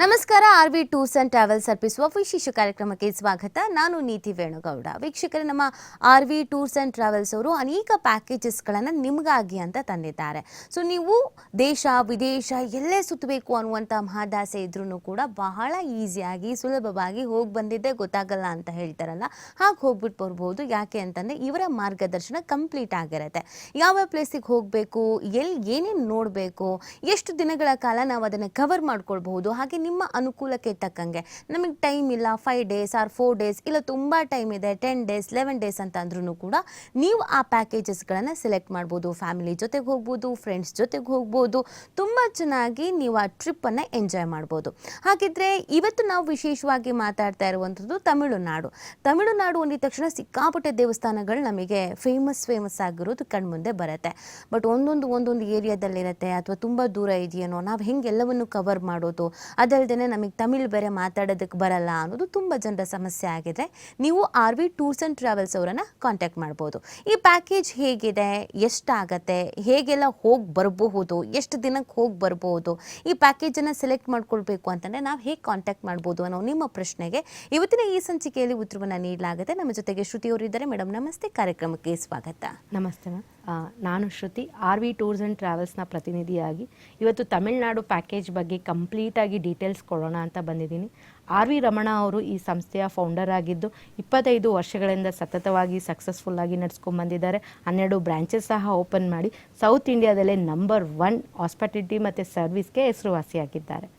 ನಮಸ್ಕಾರ. RV tours and travels ಅರ್ಪಿಸುವ ವಿಶೇಷ ಕಾರ್ಯಕ್ರಮಕ್ಕೆ ಸ್ವಾಗತ. ನಾನು ನೀತಿ ವೇಣುಗೌಡ. ವೀಕ್ಷಕರೇ, ನಮ್ಮ RV ಟೂರ್ಸ್ ಅಂಡ್ ಟ್ರಾವೆಲ್ಸ್ ಅವರು ಅನೇಕ ಪ್ಯಾಕೇಜಸ್ಗಳನ್ನು ನಿಮಗಾಗಿ ಅಂತ ತಂದಿದ್ದಾರೆ. ಸೊ ನೀವು ದೇಶ ವಿದೇಶ ಎಲ್ಲೇ ಸುತ್ತಬೇಕು ಅನ್ನುವಂಥ ಮಹದಾಸೆ ಇದ್ರೂ ಕೂಡ ಬಹಳ ಈಸಿಯಾಗಿ ಸುಲಭವಾಗಿ ಹೋಗಿ ಬಂದಿದ್ದೇ ಗೊತ್ತಾಗಲ್ಲ ಅಂತ ಹೇಳ್ತಾರಲ್ಲ, ಹಾಗೆ ಹೋಗ್ಬಿಟ್ಟು ಬರ್ಬೋದು. ಯಾಕೆ ಅಂತಂದರೆ ಇವರ ಮಾರ್ಗದರ್ಶನ ಕಂಪ್ಲೀಟ್ ಆಗಿರುತ್ತೆ. ಯಾವ ಪ್ಲೇಸಿಗೆ ಹೋಗಬೇಕು, ಏನೇನು ನೋಡಬೇಕು, ಎಷ್ಟು ದಿನಗಳ ಕಾಲ ನಾವು ಅದನ್ನು ಕವರ್ ಮಾಡ್ಕೊಳ್ಬಹುದು, ಹಾಗೆ ನಿಮ್ಮ ಅನುಕೂಲಕ್ಕೆ ತಕ್ಕಂಗೆ. ನಮಗೆ ಟೈಮ್ ಇಲ್ಲ 5 days ಆರ್ 4 days, ಇಲ್ಲ ತುಂಬ ಟೈಮ್ ಇದೆ 10 days 11 days ಅಂತ ಅಂದ್ರೂ ಕೂಡ ನೀವು ಆ ಪ್ಯಾಕೇಜಸ್ಗಳನ್ನು ಸೆಲೆಕ್ಟ್ ಮಾಡ್ಬೋದು. ಫ್ಯಾಮಿಲಿ ಜೊತೆಗೆ ಹೋಗ್ಬೋದು, ಫ್ರೆಂಡ್ಸ್ ಜೊತೆಗೆ ಹೋಗ್ಬೋದು, ತುಂಬ ಚೆನ್ನಾಗಿ ನೀವು ಆ ಟ್ರಿಪ್ಪನ್ನು ಎಂಜಾಯ್ ಮಾಡ್ಬೋದು. ಹಾಗಿದ್ರೆ ಇವತ್ತು ನಾವು ವಿಶೇಷವಾಗಿ ಮಾತಾಡ್ತಾ ಇರುವಂಥದ್ದು ತಮಿಳುನಾಡು. ತಮಿಳುನಾಡು ಅಂದಿದ ತಕ್ಷಣ ಸಿಕ್ಕಾಪಟ್ಟೆ ದೇವಸ್ಥಾನಗಳು ನಮಗೆ ಫೇಮಸ್ ಆಗಿರೋದು ಕಣ್ಮುಂದೆ ಬರುತ್ತೆ. ಬಟ್ ಒಂದೊಂದು ಏರಿಯಾದಲ್ಲಿರುತ್ತೆ, ಅಥವಾ ತುಂಬ ದೂರ ಇದೆಯೇನೋ, ನಾವು ಹೆಂಗೆ ಎಲ್ಲವನ್ನು ಕವರ್ ಮಾಡೋದು, ಅದಲ್ಲದೆ ನಮಗೆ ತಮಿಳು ಬೇರೆ ಮಾತಾಡೋದಕ್ಕೆ ಬರಲ್ಲ ಅನ್ನೋದು ತುಂಬ ಜನರ ಸಮಸ್ಯೆ ಆಗಿದೆ. ನೀವು RV ಟೂರ್ಸ್ ಆ್ಯಂಡ್ ಟ್ರಾವೆಲ್ಸ್ ಅವರನ್ನು ಕಾಂಟ್ಯಾಕ್ಟ್ ಮಾಡ್ಬೋದು. ಈ ಪ್ಯಾಕೇಜ್ ಹೇಗಿದೆ, ಎಷ್ಟಾಗತ್ತೆ, ಹೇಗೆಲ್ಲ ಹೋಗಿ ಬರಬಹುದು, ಎಷ್ಟು ದಿನಕ್ಕೆ ಹೋಗಿ ಬರ್ಬೋದು, ಈ ಪ್ಯಾಕೇಜನ್ನು ಸೆಲೆಕ್ಟ್ ಮಾಡ್ಕೊಳ್ಬೇಕು ಅಂತಂದರೆ ನಾವು ಹೇಗೆ ಕಾಂಟ್ಯಾಕ್ಟ್ ಮಾಡ್ಬೋದು ಅನ್ನೋ ನಿಮ್ಮ ಪ್ರಶ್ನೆಗೆ ಇವತ್ತಿನ ಈ ಸಂಚಿಕೆಯಲ್ಲಿ ಉತ್ತರವನ್ನು ನೀಡಲಾಗುತ್ತೆ. ನಮ್ಮ ಜೊತೆಗೆ ಶ್ರುತಿ ಅವರಿದ್ದಾರೆ. ಮೇಡಮ್ ನಮಸ್ತೆ, ಕಾರ್ಯಕ್ರಮಕ್ಕೆ ಸ್ವಾಗತ. ನಮಸ್ತೆ ಮ್ಯಾಮ್, ನಾನು ಶ್ರುತಿ, RV ಟೂರ್ಸ್ ಆ್ಯಂಡ್ ಟ್ರಾವೆಲ್ಸ್ನ ಪ್ರತಿನಿಧಿಯಾಗಿ ಇವತ್ತು ತಮಿಳುನಾಡು ಪ್ಯಾಕೇಜ್ ಬಗ್ಗೆ ಕಂಪ್ಲೀಟಾಗಿ ಡೀಟೇಲ್ಸ್ ಕೊಡೋಣ ಅಂತ ಬಂದಿದ್ದೀನಿ. RV ರಮಣ ಅವರು ಈ ಸಂಸ್ಥೆಯ ಫೌಂಡರ್ ಆಗಿದ್ದು 25 ವರ್ಷಗಳಿಂದ ಸತತವಾಗಿ ಸಕ್ಸಸ್ಫುಲ್ಲಾಗಿ ನಡೆಸ್ಕೊಂಡ್ಬಂದಿದ್ದಾರೆ. 12 ಬ್ರಾಂಚಸ್ ಸಹ ಓಪನ್ ಮಾಡಿ ಸೌತ್ ಇಂಡಿಯಾದಲ್ಲೇ ನಂಬರ್ 1 ಹಾಸ್ಪಿಟಾಲಿಟಿ ಮತ್ತು ಸರ್ವಿಸ್ಗೆ ಹೆಸರುವಾಸಿಯಾಗಿದ್ದಾರೆ.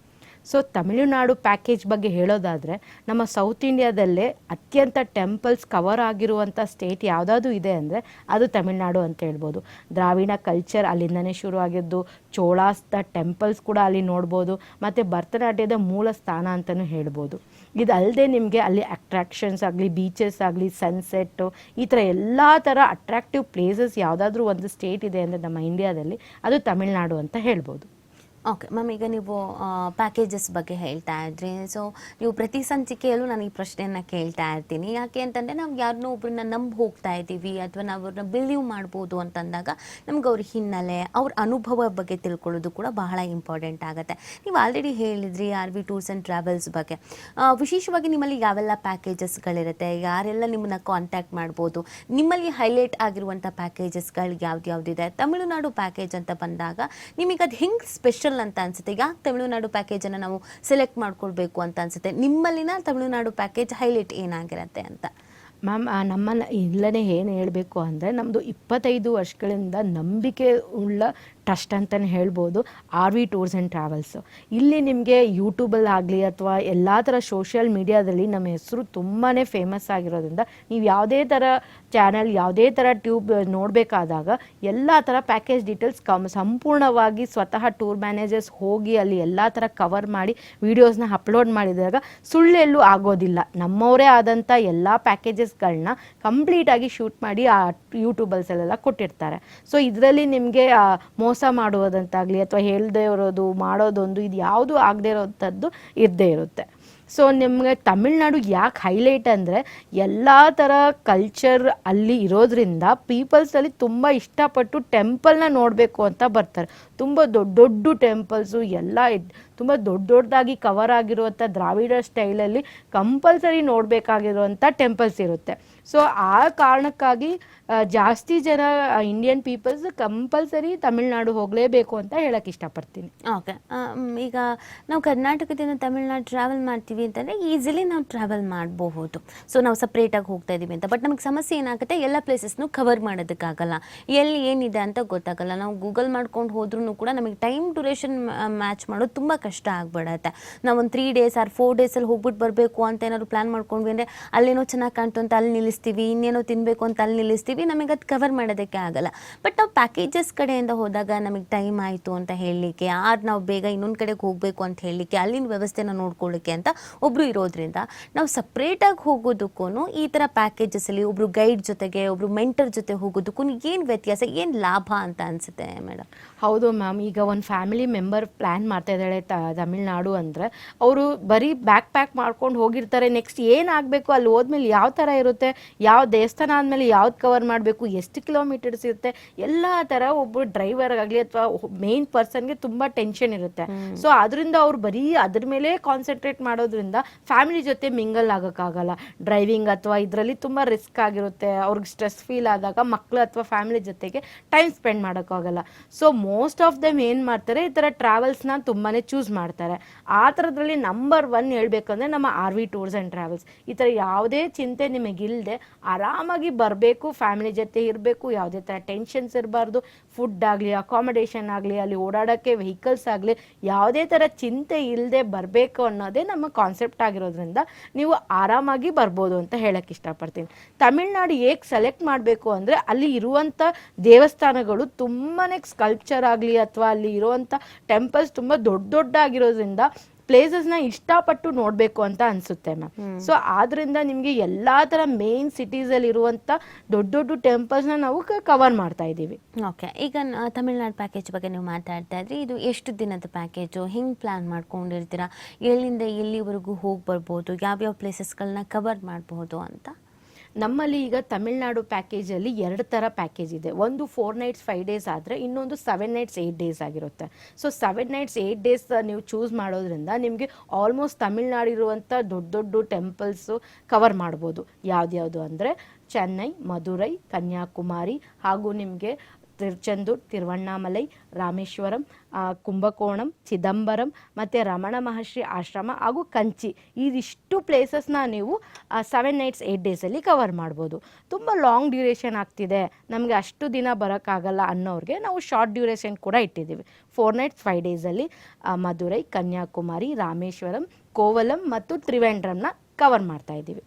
ಸೊ ತಮಿಳುನಾಡು ಪ್ಯಾಕೇಜ್ ಬಗ್ಗೆ ಹೇಳೋದಾದರೆ, ನಮ್ಮ ಸೌತ್ ಇಂಡಿಯಾದಲ್ಲೇ ಅತ್ಯಂತ ಟೆಂಪಲ್ಸ್ ಕವರ್ ಆಗಿರುವಂಥ ಸ್ಟೇಟ್ ಯಾವುದಾದ್ರು ಇದೆ ಅಂದರೆ ಅದು ತಮಿಳುನಾಡು ಅಂತ ಹೇಳ್ಬೋದು. ದ್ರಾವಿಡ ಕಲ್ಚರ್ ಅಲ್ಲಿಂದನೇ ಶುರುವಾಗಿದ್ದು, ಚೋಳಾಸ್ದ ಟೆಂಪಲ್ಸ್ ಕೂಡ ಅಲ್ಲಿ ನೋಡ್ಬೋದು, ಮತ್ತು ಭರತನಾಟ್ಯದ ಮೂಲ ಸ್ಥಾನ ಅಂತಲೂ ಹೇಳ್ಬೋದು. ಇದಲ್ಲದೆ ನಿಮಗೆ ಅಲ್ಲಿ ಅಟ್ರಾಕ್ಷನ್ಸ್ ಆಗಲಿ, ಬೀಚಸ್ ಆಗಲಿ, ಸನ್ಸೆಟ್ಟು, ಈ ಥರ ಎಲ್ಲ ಥರ ಅಟ್ರಾಕ್ಟಿವ್ ಪ್ಲೇಸಸ್ ಯಾವುದಾದ್ರೂ ಒಂದು ಸ್ಟೇಟ್ ಇದೆ ಅಂದರೆ ನಮ್ಮ ಇಂಡಿಯಾದಲ್ಲಿ ಅದು ತಮಿಳುನಾಡು ಅಂತ ಹೇಳ್ಬೋದು. ಓಕೆ ಮ್ಯಾಮ್, ಈಗ ನೀವು ಪ್ಯಾಕೇಜಸ್ ಬಗ್ಗೆ ಹೇಳ್ತಾ ಇದ್ರಿ. ಸೊ ನೀವು ಪ್ರತಿ ಸಂಚಿಕೆಯಲ್ಲೂ ನಾನು ಈ ಪ್ರಶ್ನೆಯನ್ನು ಕೇಳ್ತಾ ಇರ್ತೀನಿ. ಯಾಕೆ ಅಂತಂದರೆ ನಾವು ಯಾರನ್ನೋ ಒಬ್ಬರನ್ನ ನಂಬಿ ಹೋಗ್ತಾ ಇದ್ದೀವಿ, ಅಥವಾ ನಾವು ಅವ್ರನ್ನ ಬಿಲೀವ್ ಮಾಡ್ಬೋದು ಅಂತಂದಾಗ ನಮ್ಗೆ ಅವ್ರ ಹಿನ್ನೆಲೆ, ಅವ್ರ ಅನುಭವ ಬಗ್ಗೆ ತಿಳ್ಕೊಳ್ಳೋದು ಕೂಡ ಬಹಳ ಇಂಪಾರ್ಟೆಂಟ್ ಆಗುತ್ತೆ. ನೀವು ಆಲ್ರೆಡಿ ಹೇಳಿದ್ರಿ RV ಟೂರ್ಸ್ ಆ್ಯಂಡ್ ಟ್ರಾವೆಲ್ಸ್ ಬಗ್ಗೆ. ವಿಶೇಷವಾಗಿ ನಿಮ್ಮಲ್ಲಿ ಯಾವೆಲ್ಲ ಪ್ಯಾಕೇಜಸ್ಗಳಿರುತ್ತೆ, ಯಾರೆಲ್ಲ ನಿಮ್ಮನ್ನ ಕಾಂಟ್ಯಾಕ್ಟ್ ಮಾಡ್ಬೋದು, ನಿಮ್ಮಲ್ಲಿ ಹೈಲೈಟ್ ಆಗಿರುವಂಥ ಪ್ಯಾಕೇಜಸ್ಗಳು ಯಾವ್ದಿದೆ? ತಮಿಳುನಾಡು ಪ್ಯಾಕೇಜ್ ಅಂತ ಬಂದಾಗ ನಿಮಗೆ ಅದು ಹೆಂಗೆ ಸ್ಪೆಷಲ್ ಅಂತ ಅನ್ಸುತ್ತೆ? ಯಾಕೆ ತಮಿಳುನಾಡು ಪ್ಯಾಕೇಜನ್ನು ನಾವು ಸೆಲೆಕ್ಟ್ ಮಾಡ್ಕೊಳ್ಬೇಕು ಅಂತ ಅನ್ಸುತ್ತೆ? ನಿಮ್ಮಲ್ಲಿನ ತಮಿಳುನಾಡು ಪ್ಯಾಕೇಜ್ ಹೈಲೈಟ್ ಏನಾಗಿರುತ್ತೆ ಅಂತ? ಮ್ಯಾಮ್, ನಮ್ಮನ್ನು ಇಲ್ಲೇ ಏನು ಹೇಳಬೇಕು ಅಂದರೆ, ನಮ್ಮದು 25 ವರ್ಷಗಳಿಂದ ನಂಬಿಕೆ ಉಳ್ಳ ಟ್ರಸ್ಟ್ ಅಂತಲೇ ಹೇಳ್ಬೋದು RV ಟೂರ್ಸ್ ಆ್ಯಂಡ್ ಟ್ರಾವೆಲ್ಸು. ಇಲ್ಲಿ ನಿಮಗೆ ಯೂಟ್ಯೂಬಲ್ಲಿ ಆಗಲಿ ಅಥವಾ ಎಲ್ಲ ಥರ ಸೋಷಿಯಲ್ ಮೀಡಿಯಾದಲ್ಲಿ ನಮ್ಮ ಹೆಸರು ತುಂಬಾ ಫೇಮಸ್ ಆಗಿರೋದ್ರಿಂದ ನೀವು ಯಾವುದೇ ಥರ ಚಾನಲ್, ಯಾವುದೇ ಥರ ಟ್ಯೂಬ್ ನೋಡಬೇಕಾದಾಗ ಎಲ್ಲ ಥರ ಪ್ಯಾಕೇಜ್ ಡೀಟೇಲ್ಸ್ ಸಂಪೂರ್ಣವಾಗಿ ಸ್ವತಃ ಟೂರ್ ಮ್ಯಾನೇಜರ್ಸ್ ಹೋಗಿ ಅಲ್ಲಿ ಎಲ್ಲ ಥರ ಕವರ್ ಮಾಡಿ ವೀಡಿಯೋಸ್ನ ಅಪ್ಲೋಡ್ ಮಾಡಿದಾಗ ಸುಳ್ಳೆಲ್ಲೂ ಆಗೋದಿಲ್ಲ. ನಮ್ಮವರೇ ಆದಂಥ ಎಲ್ಲ ಪ್ಯಾಕೇಜಸ್ಗಳನ್ನ ಕಂಪ್ಲೀಟಾಗಿ ಶೂಟ್ ಮಾಡಿ ಆ ಯೂಟ್ಯೂಬಲ್ಸಲ್ಲೆಲ್ಲ ಕೊಟ್ಟಿರ್ತಾರೆ. ಸೊ ಇದರಲ್ಲಿ ನಿಮಗೆ ಮೋಸ ಮಾಡುವುದಂತಾಗಲಿ ಅಥವಾ ಹೇಳದೇ ಇರೋದು, ಮಾಡೋದೊಂದು, ಇದು ಯಾವುದು ಆಗದೆ ಇರೋಂಥದ್ದು ಇರದೇ ಇರುತ್ತೆ. ಸೊ ನಿಮಗೆ ತಮಿಳ್ನಾಡು ಯಾಕೆ ಹೈಲೈಟ್ ಅಂದರೆ, ಎಲ್ಲ ಥರ ಕಲ್ಚರ್ ಅಲ್ಲಿ ಇರೋದ್ರಿಂದ ಪೀಪಲ್ಸಲ್ಲಿ ತುಂಬ ಇಷ್ಟಪಟ್ಟು ಟೆಂಪಲ್ನ ನೋಡಬೇಕು ಅಂತ ಬರ್ತಾರೆ. ತುಂಬ ದೊಡ್ಡ ಟೆಂಪಲ್ಸು ಎಲ್ಲ ತುಂಬ ದೊಡ್ಡದಾಗಿ ಕವರ್ ಆಗಿರುವಂಥ ದ್ರಾವಿಡ ಸ್ಟೈಲಲ್ಲಿ ಕಂಪಲ್ಸರಿ ನೋಡಬೇಕಾಗಿರುವಂಥ ಟೆಂಪಲ್ಸ್ ಇರುತ್ತೆ. ಸೊ ಆ ಕಾರಣಕ್ಕಾಗಿ ಜಾಸ್ತಿ ಜನ ಇಂಡಿಯನ್ ಪೀಪಲ್ಸ್ ಕಂಪಲ್ಸರಿ ತಮಿಳ್ನಾಡು ಹೋಗಲೇಬೇಕು ಅಂತ ಹೇಳಕ್ಕೆ ಇಷ್ಟಪಡ್ತೀನಿ. ಓಕೆ, ಈಗ ನಾವು ಕರ್ನಾಟಕದಿಂದ ತಮಿಳ್ನಾಡು ಟ್ರಾವೆಲ್ ಮಾಡ್ತೀವಿ ಅಂತಂದರೆ ಈಸಿಲಿ ನಾವು ಟ್ರಾವೆಲ್ ಮಾಡಬಹುದು. ಸೊ ನಾವು ಸಪ್ರೇಟಾಗಿ ಹೋಗ್ತಾ ಇದ್ದೀವಿ ಅಂತ. ಬಟ್ ನಮಗೆ ಸಮಸ್ಯೆ ಏನಾಗುತ್ತೆ, ಎಲ್ಲ ಪ್ಲೇಸಸ್ನು ಕವರ್ ಮಾಡೋದಕ್ಕಾಗಲ್ಲ, ಎಲ್ಲಿ ಏನಿದೆ ಅಂತ ಗೊತ್ತಾಗಲ್ಲ. ನಾವು ಗೂಗಲ್ ಮಾಡ್ಕೊಂಡು ಹೋದ್ರೂ ಕೂಡ ನಮಗೆ ಟೈಮ್ ಡ್ಯೂರೇಷನ್ ಮ್ಯಾಚ್ ಮಾಡೋದು ತುಂಬ ಕಷ್ಟ ಆಗ್ಬಿಡತ್ತೆ. ನಾವು ಒಂದು 3 days ಆರ್ 4 days ಹೋಗ್ಬಿಟ್ಟು ಬರಬೇಕು ಅಂತ ಏನಾದ್ರು ಪ್ಲ್ಯಾನ್ ಮಾಡ್ಕೊಂಡ್ವಿ ಅಂದರೆ ಅಲ್ಲೇನೋ ಚೆನ್ನಾಗಿ ಕಾಣ್ತು ಅಂತ ಅಲ್ಲಿ ನಿಲ್ಲಿಸ್ತೀವಿ, ಇನ್ನೇನೋ ತಿನ್ನಬೇಕು ಅಂತ ಅಲ್ಲಿ ನಿಲ್ಲಿಸ್ತೀವಿ, ನಮಗೆ ಅದು ಕವರ್ ಮಾಡೋದಕ್ಕೆ ಆಗಲ್ಲ. ಬಟ್ ನಾವು ಪ್ಯಾಕೇಜಸ್ ಕಡೆಯಿಂದ ಹೋದಾಗ ನಮಗೆ ಟೈಮ್ ಆಯಿತು ಅಂತ ಹೇಳಲಿಕ್ಕೆ, ನಾವು ಬೇಗ ಇನ್ನೊಂದು ಕಡೆಗೆ ಹೋಗಬೇಕು ಅಂತ ಹೇಳಲಿಕ್ಕೆ, ಅಲ್ಲಿನ ವ್ಯವಸ್ಥೆನ ನೋಡ್ಕೊಳ್ಳಿಕ್ಕೆ ಅಂತ ಒಬ್ಬರು ಇರೋದ್ರಿಂದ ನಾವು ಸಪ್ರೇಟಾಗಿ ಹೋಗೋದಕ್ಕೂ ಈ ಥರ ಪ್ಯಾಕೇಜಸಲ್ಲಿ ಒಬ್ಬರು ಗೈಡ್ ಜೊತೆಗೆ, ಒಬ್ಬರು ಮೆಂಟರ್ ಜೊತೆ ಹೋಗೋದಕ್ಕೂ ಏನು ವ್ಯತ್ಯಾಸ, ಏನು ಲಾಭ ಅಂತ ಅನಿಸುತ್ತೆ ಮೇಡಮ್? ಹೌದು ಮ್ಯಾಮ್, ಈಗ ಒಂದು ಫ್ಯಾಮಿಲಿ ಮೆಂಬರ್ ಪ್ಲ್ಯಾನ್ ಮಾಡ್ತಾ ಇದ್ದಾಳೆ ತಮಿಳ್ನಾಡು ಅಂದರೆ, ಅವರು ಬರೀ ಬ್ಯಾಕ್ ಪ್ಯಾಕ್ ಮಾಡ್ಕೊಂಡು ಹೋಗಿರ್ತಾರೆ. ನೆಕ್ಸ್ಟ್ ಏನಾಗಬೇಕು, ಅಲ್ಲಿ ಹೋದ್ಮೇಲೆ ಯಾವ ಥರ ಇರುತ್ತೆ, ಯಾವ ದೇವಸ್ಥಾನ ಆದಮೇಲೆ ಯಾವ್ದು ಕವರ್ ಮಾಡಬೇಕು, ಎಷ್ಟು ಕಿಲೋಮೀಟರ್ಸ್ ಇರುತ್ತೆ, ಎಲ್ಲ ಥರ ಒಬ್ಬ ಡ್ರೈವರ್ಗಾಗಲಿ ಅಥವಾ ಮೇನ್ ಪರ್ಸನ್ಗೆ ತುಂಬ ಟೆನ್ಷನ್ ಇರುತ್ತೆ. ಸೊ ಅದರಿಂದ ಅವ್ರು ಬರೀ ಅದ್ರ ಮೇಲೆ ಕಾನ್ಸಂಟ್ರೇಟ್ ಮಾಡೋದ್ರಿಂದ ಫ್ಯಾಮಿಲಿ ಜೊತೆ ಮಿಂಗಲ್ ಆಗೋಕ್ಕಾಗಲ್ಲ. ಡ್ರೈವಿಂಗ್ ಅಥವಾ ಇದರಲ್ಲಿ ತುಂಬ ರಿಸ್ಕ್ ಆಗಿರುತ್ತೆ. ಅವ್ರಿಗೆ ಸ್ಟ್ರೆಸ್ ಫೀಲ್ ಆದಾಗ ಮಕ್ಕಳು ಅಥವಾ ಫ್ಯಾಮಿಲಿ ಜೊತೆಗೆ ಟೈಮ್ ಸ್ಪೆಂಡ್ ಮಾಡೋಕ್ಕಾಗಲ್ಲ. ಸೊ ಮೋಸ್ಟ್ ಆಫ್ ದಮ್ ಏನು ಮಾಡ್ತಾರೆ, ಈ ಥರ ಟ್ರಾವೆಲ್ಸ್ನ ತುಂಬಾ ಚೂಸ್ ಮಾಡ್ತಾರೆ. ಆ ಥರದ್ರಲ್ಲಿ ನಂಬರ್ 1 ಹೇಳ್ಬೇಕಂದ್ರೆ ನಮ್ಮ RV ಟೂರ್ಸ್ ಆ್ಯಂಡ್ ಟ್ರಾವೆಲ್ಸ್. ಈ ಥರ ಯಾವುದೇ ಚಿಂತೆ ನಿಮಗಿಲ್ಲದೆ ಆರಾಮಾಗಿ ಬರಬೇಕು, ಫ್ಯಾಮಿಲಿ ಜೊತೆ ಇರಬೇಕು, ಯಾವುದೇ ಥರ ಟೆನ್ಷನ್ಸ್ ಇರಬಾರ್ದು. ಫುಡ್ ಆಗಲಿ, ಅಕಾಮಡೇಷನ್ ಆಗಲಿ, ಅಲ್ಲಿ ಓಡಾಡೋಕ್ಕೆ ವೆಹಿಕಲ್ಸ್ ಆಗಲಿ, ಯಾವುದೇ ಥರ ಚಿಂತೆ ಇಲ್ಲದೆ ಬರಬೇಕು ಅನ್ನೋದೇ ನಮ್ಮ ಕಾನ್ಸೆಪ್ಟ್ ಆಗಿರೋದ್ರಿಂದ ನೀವು ಆರಾಮಾಗಿ ಬರ್ಬೋದು ಅಂತ ಹೇಳಕ್ಕೆ ಇಷ್ಟಪಡ್ತೀನಿ. ತಮಿಳ್ನಾಡು ಏಕೆ ಸೆಲೆಕ್ಟ್ ಮಾಡಬೇಕು ಅಂದರೆ ಅಲ್ಲಿ ಇರುವಂಥ ದೇವಸ್ಥಾನಗಳು ತುಂಬಾ ಸ್ಕಲ್ಪ್ಚರ್ ಆಗಲಿ ಅಥವಾ ಅಲ್ಲಿ ಇರುವಂಥ ಟೆಂಪಲ್ಸ್ ತುಂಬ ದೊಡ್ಡದಾಗಿರೋದ್ರಿಂದ ಪ್ಲೇಸಸ್ನ ಇಷ್ಟಪಟ್ಟು ನೋಡಬೇಕು ಅಂತ ಅನಿಸುತ್ತೆ ಮ್ಯಾಮ್. ಸೊ ಆದ್ರಿಂದ ನಿಮಗೆ ಎಲ್ಲ ಥರ ಮೇನ್ ಸಿಟೀಸಲ್ಲಿ ಇರುವಂಥ ದೊಡ್ಡ ದೊಡ್ಡ ಟೆಂಪಲ್ಸ್ನ ನಾವು ಕವರ್ ಮಾಡ್ತಾ ಇದ್ದೀವಿ. ಓಕೆ, ಈಗ ತಮಿಳ್ನಾಡು ಪ್ಯಾಕೇಜ್ ಬಗ್ಗೆ ನೀವು ಮಾತಾಡ್ತಾ ಇದ್ರಿ. ಇದು ಎಷ್ಟು ದಿನದ ಪ್ಯಾಕೇಜು, ಹೆಂಗೆ ಪ್ಲ್ಯಾನ್ ಮಾಡ್ಕೊಂಡಿರ್ತೀರಾ, ಎಲ್ಲಿಂದ ಎಲ್ಲಿವರೆಗೂ ಹೋಗಿ ಬರ್ಬೋದು, ಯಾವ್ಯಾವ ಪ್ಲೇಸಸ್ಗಳನ್ನ ಕವರ್ ಮಾಡಬಹುದು ಅಂತ? ನಮ್ಮಲ್ಲಿ ಈಗ ತಮಿಳ್ನಾಡು ಪ್ಯಾಕೇಜಲ್ಲಿ 2 ಥರ ಪ್ಯಾಕೇಜ್ ಇದೆ. ಒಂದು 4 nights 5 days ಆದರೆ ಇನ್ನೊಂದು 7 nights 8 days ಆಗಿರುತ್ತೆ. ಸೊ 7 nights 8 days ನೀವು ಚೂಸ್ ಮಾಡೋದ್ರಿಂದ ನಿಮಗೆ ಆಲ್ಮೋಸ್ಟ್ ತಮಿಳ್ನಾಡು ಇರುವಂಥ ದೊಡ್ಡ ದೊಡ್ಡ ಟೆಂಪಲ್ಸು ಕವರ್ ಮಾಡ್ಬೋದು. ಯಾವ್ದ್ಯಾವುದು ಅಂದರೆ ಚೆನ್ನೈ, ಮಧುರೈ, ಕನ್ಯಾಕುಮಾರಿ, ಹಾಗೂ ನಿಮಗೆ ತಿರುಚೆಂದೂರ್, ತಿರುವಣ್ಣಾಮಲೈ, ರಾಮೇಶ್ವರಂ, ಕುಂಭಕೋಣಂ, ಚಿದಂಬರಂ ಮತ್ತು ರಮಣ ಮಹರ್ಷಿ ಆಶ್ರಮ ಹಾಗೂ ಕಂಚಿ. ಇದಿಷ್ಟು ಪ್ಲೇಸಸ್ನ ನೀವು 7 nights 8 daysಲ್ಲಿ ಕವರ್ ಮಾಡ್ಬೋದು. ತುಂಬ ಲಾಂಗ್ ಡ್ಯೂರೇಷನ್ ಆಗ್ತಿದೆ, ನಮಗೆ ಅಷ್ಟು ದಿನ ಬರೋಕ್ಕಾಗಲ್ಲ ಅನ್ನೋರಿಗೆ ನಾವು ಶಾರ್ಟ್ ಡ್ಯೂರೇಷನ್ ಕೂಡ ಇಟ್ಟಿದ್ದೀವಿ. 4 nights 5 daysಲ್ಲಿ ಮಧುರೈ, ಕನ್ಯಾಕುಮಾರಿ, ರಾಮೇಶ್ವರಂ, ಕೋವಲಂ ಮತ್ತು ತ್ರಿವೇಂದ್ರಂನ ಕವರ್ ಮಾಡ್ತಾ ಇದ್ದೀವಿ.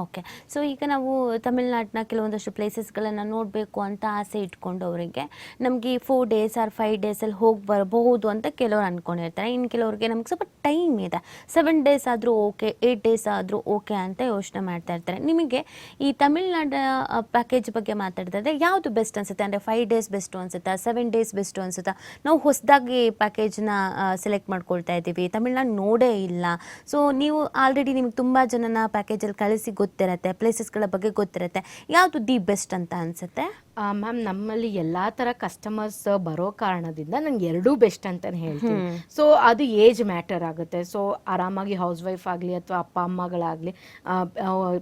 ಓಕೆ, ಸೊ ಈಗ ನಾವು ತಮಿಳ್ನಾಡಿನ ಕೆಲವೊಂದಷ್ಟು ಪ್ಲೇಸಸ್ಗಳನ್ನು ನೋಡಬೇಕು ಅಂತ ಆಸೆ ಇಟ್ಕೊಂಡವರಿಗೆ ನಮಗೆ 4 days ಆರ್ 5 daysಲ್ಲಿ ಹೋಗಿ ಬರಬಹುದು ಅಂತ ಕೆಲವರು ಅಂದ್ಕೊಂಡಿರ್ತಾರೆ. ಇನ್ನು ಕೆಲವ್ರಿಗೆ ನಮ್ಗೆ ಸ್ವಲ್ಪ ಟೈಮ್ ಇದೆ, 7 days ಆದರೂ ಓಕೆ, 8 days ಆದರೂ ಓಕೆ ಅಂತ ಯೋಚನೆ ಮಾಡ್ತಾ ಇರ್ತಾರೆ. ನಿಮಗೆ ಈ ತಮಿಳ್ನಾಡು ಪ್ಯಾಕೇಜ್ ಬಗ್ಗೆ ಮಾತಾಡ್ತಿದ್ರೆ ಯಾವುದು ಬೆಸ್ಟ್ ಅನಿಸುತ್ತೆ? ಅಂದರೆ 5 days ಬೆಸ್ಟು ಅನಿಸುತ್ತಾ, 7 days ಬೆಸ್ಟು ಅನಿಸುತ್ತಾ? ನಾವು ಹೊಸದಾಗಿ ಪ್ಯಾಕೇಜ್ನ ಸೆಲೆಕ್ಟ್ ಮಾಡ್ಕೊಳ್ತಾ ಇದ್ದೀವಿ, ತಮಿಳ್ನಾಡು ನೋಡೇ ಇಲ್ಲ. ಸೊ ನೀವು ಆಲ್ರೆಡಿ ನಿಮ್ಗೆ ತುಂಬ ಜನನ ಪ್ಯಾಕೇಜಲ್ಲಿ ಕಳಿಸಿ ಗೊತ್ತಿರತ್ತೆ, ಪ್ಲೇಸಸ್ಗಳ ಬಗ್ಗೆ ಗೊತ್ತಿರತ್ತೆ, ಯಾವುದು ದಿ ಬೆಸ್ಟ್ ಅಂತ ಅನಿಸುತ್ತೆ? ಮ್ಯಾಮ್, ನಮ್ಮಲ್ಲಿ ಎಲ್ಲ ಥರ ಕಸ್ಟಮರ್ಸ್ ಬರೋ ಕಾರಣದಿಂದ ನಂಗೆ ಎರಡೂ ಬೆಸ್ಟ್ ಅಂತಲೇ ಹೇಳ್ತೀನಿ. ಸೊ ಅದು ಏಜ್ ಮ್ಯಾಟರ್ ಆಗುತ್ತೆ. ಸೊ ಆರಾಮಾಗಿ ಹೌಸ್ ವೈಫ್ ಆಗಲಿ ಅಥವಾ ಅಪ್ಪ ಅಮ್ಮಗಳಾಗಲಿ,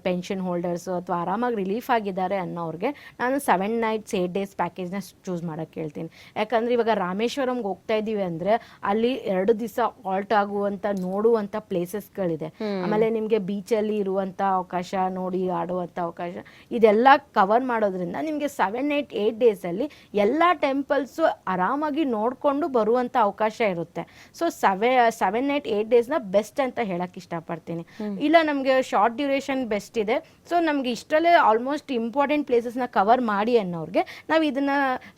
ಪೆನ್ಷನ್ ಹೋಲ್ಡರ್ಸು ಅಥವಾ ಆರಾಮಾಗಿ ರಿಲೀಫ್ ಆಗಿದ್ದಾರೆ ಅನ್ನೋರಿಗೆ ನಾನು 7 nights 8 days ಪ್ಯಾಕೇಜ್ನ ಚೂಸ್ ಮಾಡೋಕ್ಕೆ ಹೇಳ್ತೀನಿ. ಯಾಕಂದರೆ ಇವಾಗ ರಾಮೇಶ್ವರಂಗೆ ಹೋಗ್ತಾ ಇದ್ದೀವಿ ಅಂದರೆ ಅಲ್ಲಿ 2 ದಿವಸ ಆಲ್ಟ್ ಆಗುವಂಥ ನೋಡುವಂಥ ಪ್ಲೇಸಸ್ಗಳಿದೆ. ಆಮೇಲೆ ನಿಮಗೆ ಬೀಚಲ್ಲಿ ಇರುವಂಥ ಅವಕಾಶ, ನೋಡಿ ಆಡುವಂಥ ಅವಕಾಶ, ಇದೆಲ್ಲ ಕವರ್ ಮಾಡೋದ್ರಿಂದ ನಿಮಗೆ 7 nights 8 daysಲ್ಲಿ ಎಲ್ಲ ಟೆಂಪಲ್ಸು ಆರಾಮಾಗಿ ನೋಡಿಕೊಂಡು ಬರುವಂಥ ಅವಕಾಶ ಇರುತ್ತೆ. ಸೊ 7 nights 8 daysನ ಬೆಸ್ಟ್ ಅಂತ ಹೇಳಕ್ಕೆ ಇಷ್ಟಪಡ್ತೀನಿ. ಇಲ್ಲ ನಮಗೆ ಶಾರ್ಟ್ ಡ್ಯೂರೇಷನ್ ಬೆಸ್ಟ್ ಇದೆ, ಸೊ ನಮಗೆ ಇಷ್ಟರಲ್ಲೇ ಆಲ್ಮೋಸ್ಟ್ ಇಂಪಾರ್ಟೆಂಟ್ ಪ್ಲೇಸಸ್ನ ಕವರ್ ಮಾಡಿ ಅನ್ನೋರಿಗೆ ನಾವು ಇದನ್ನು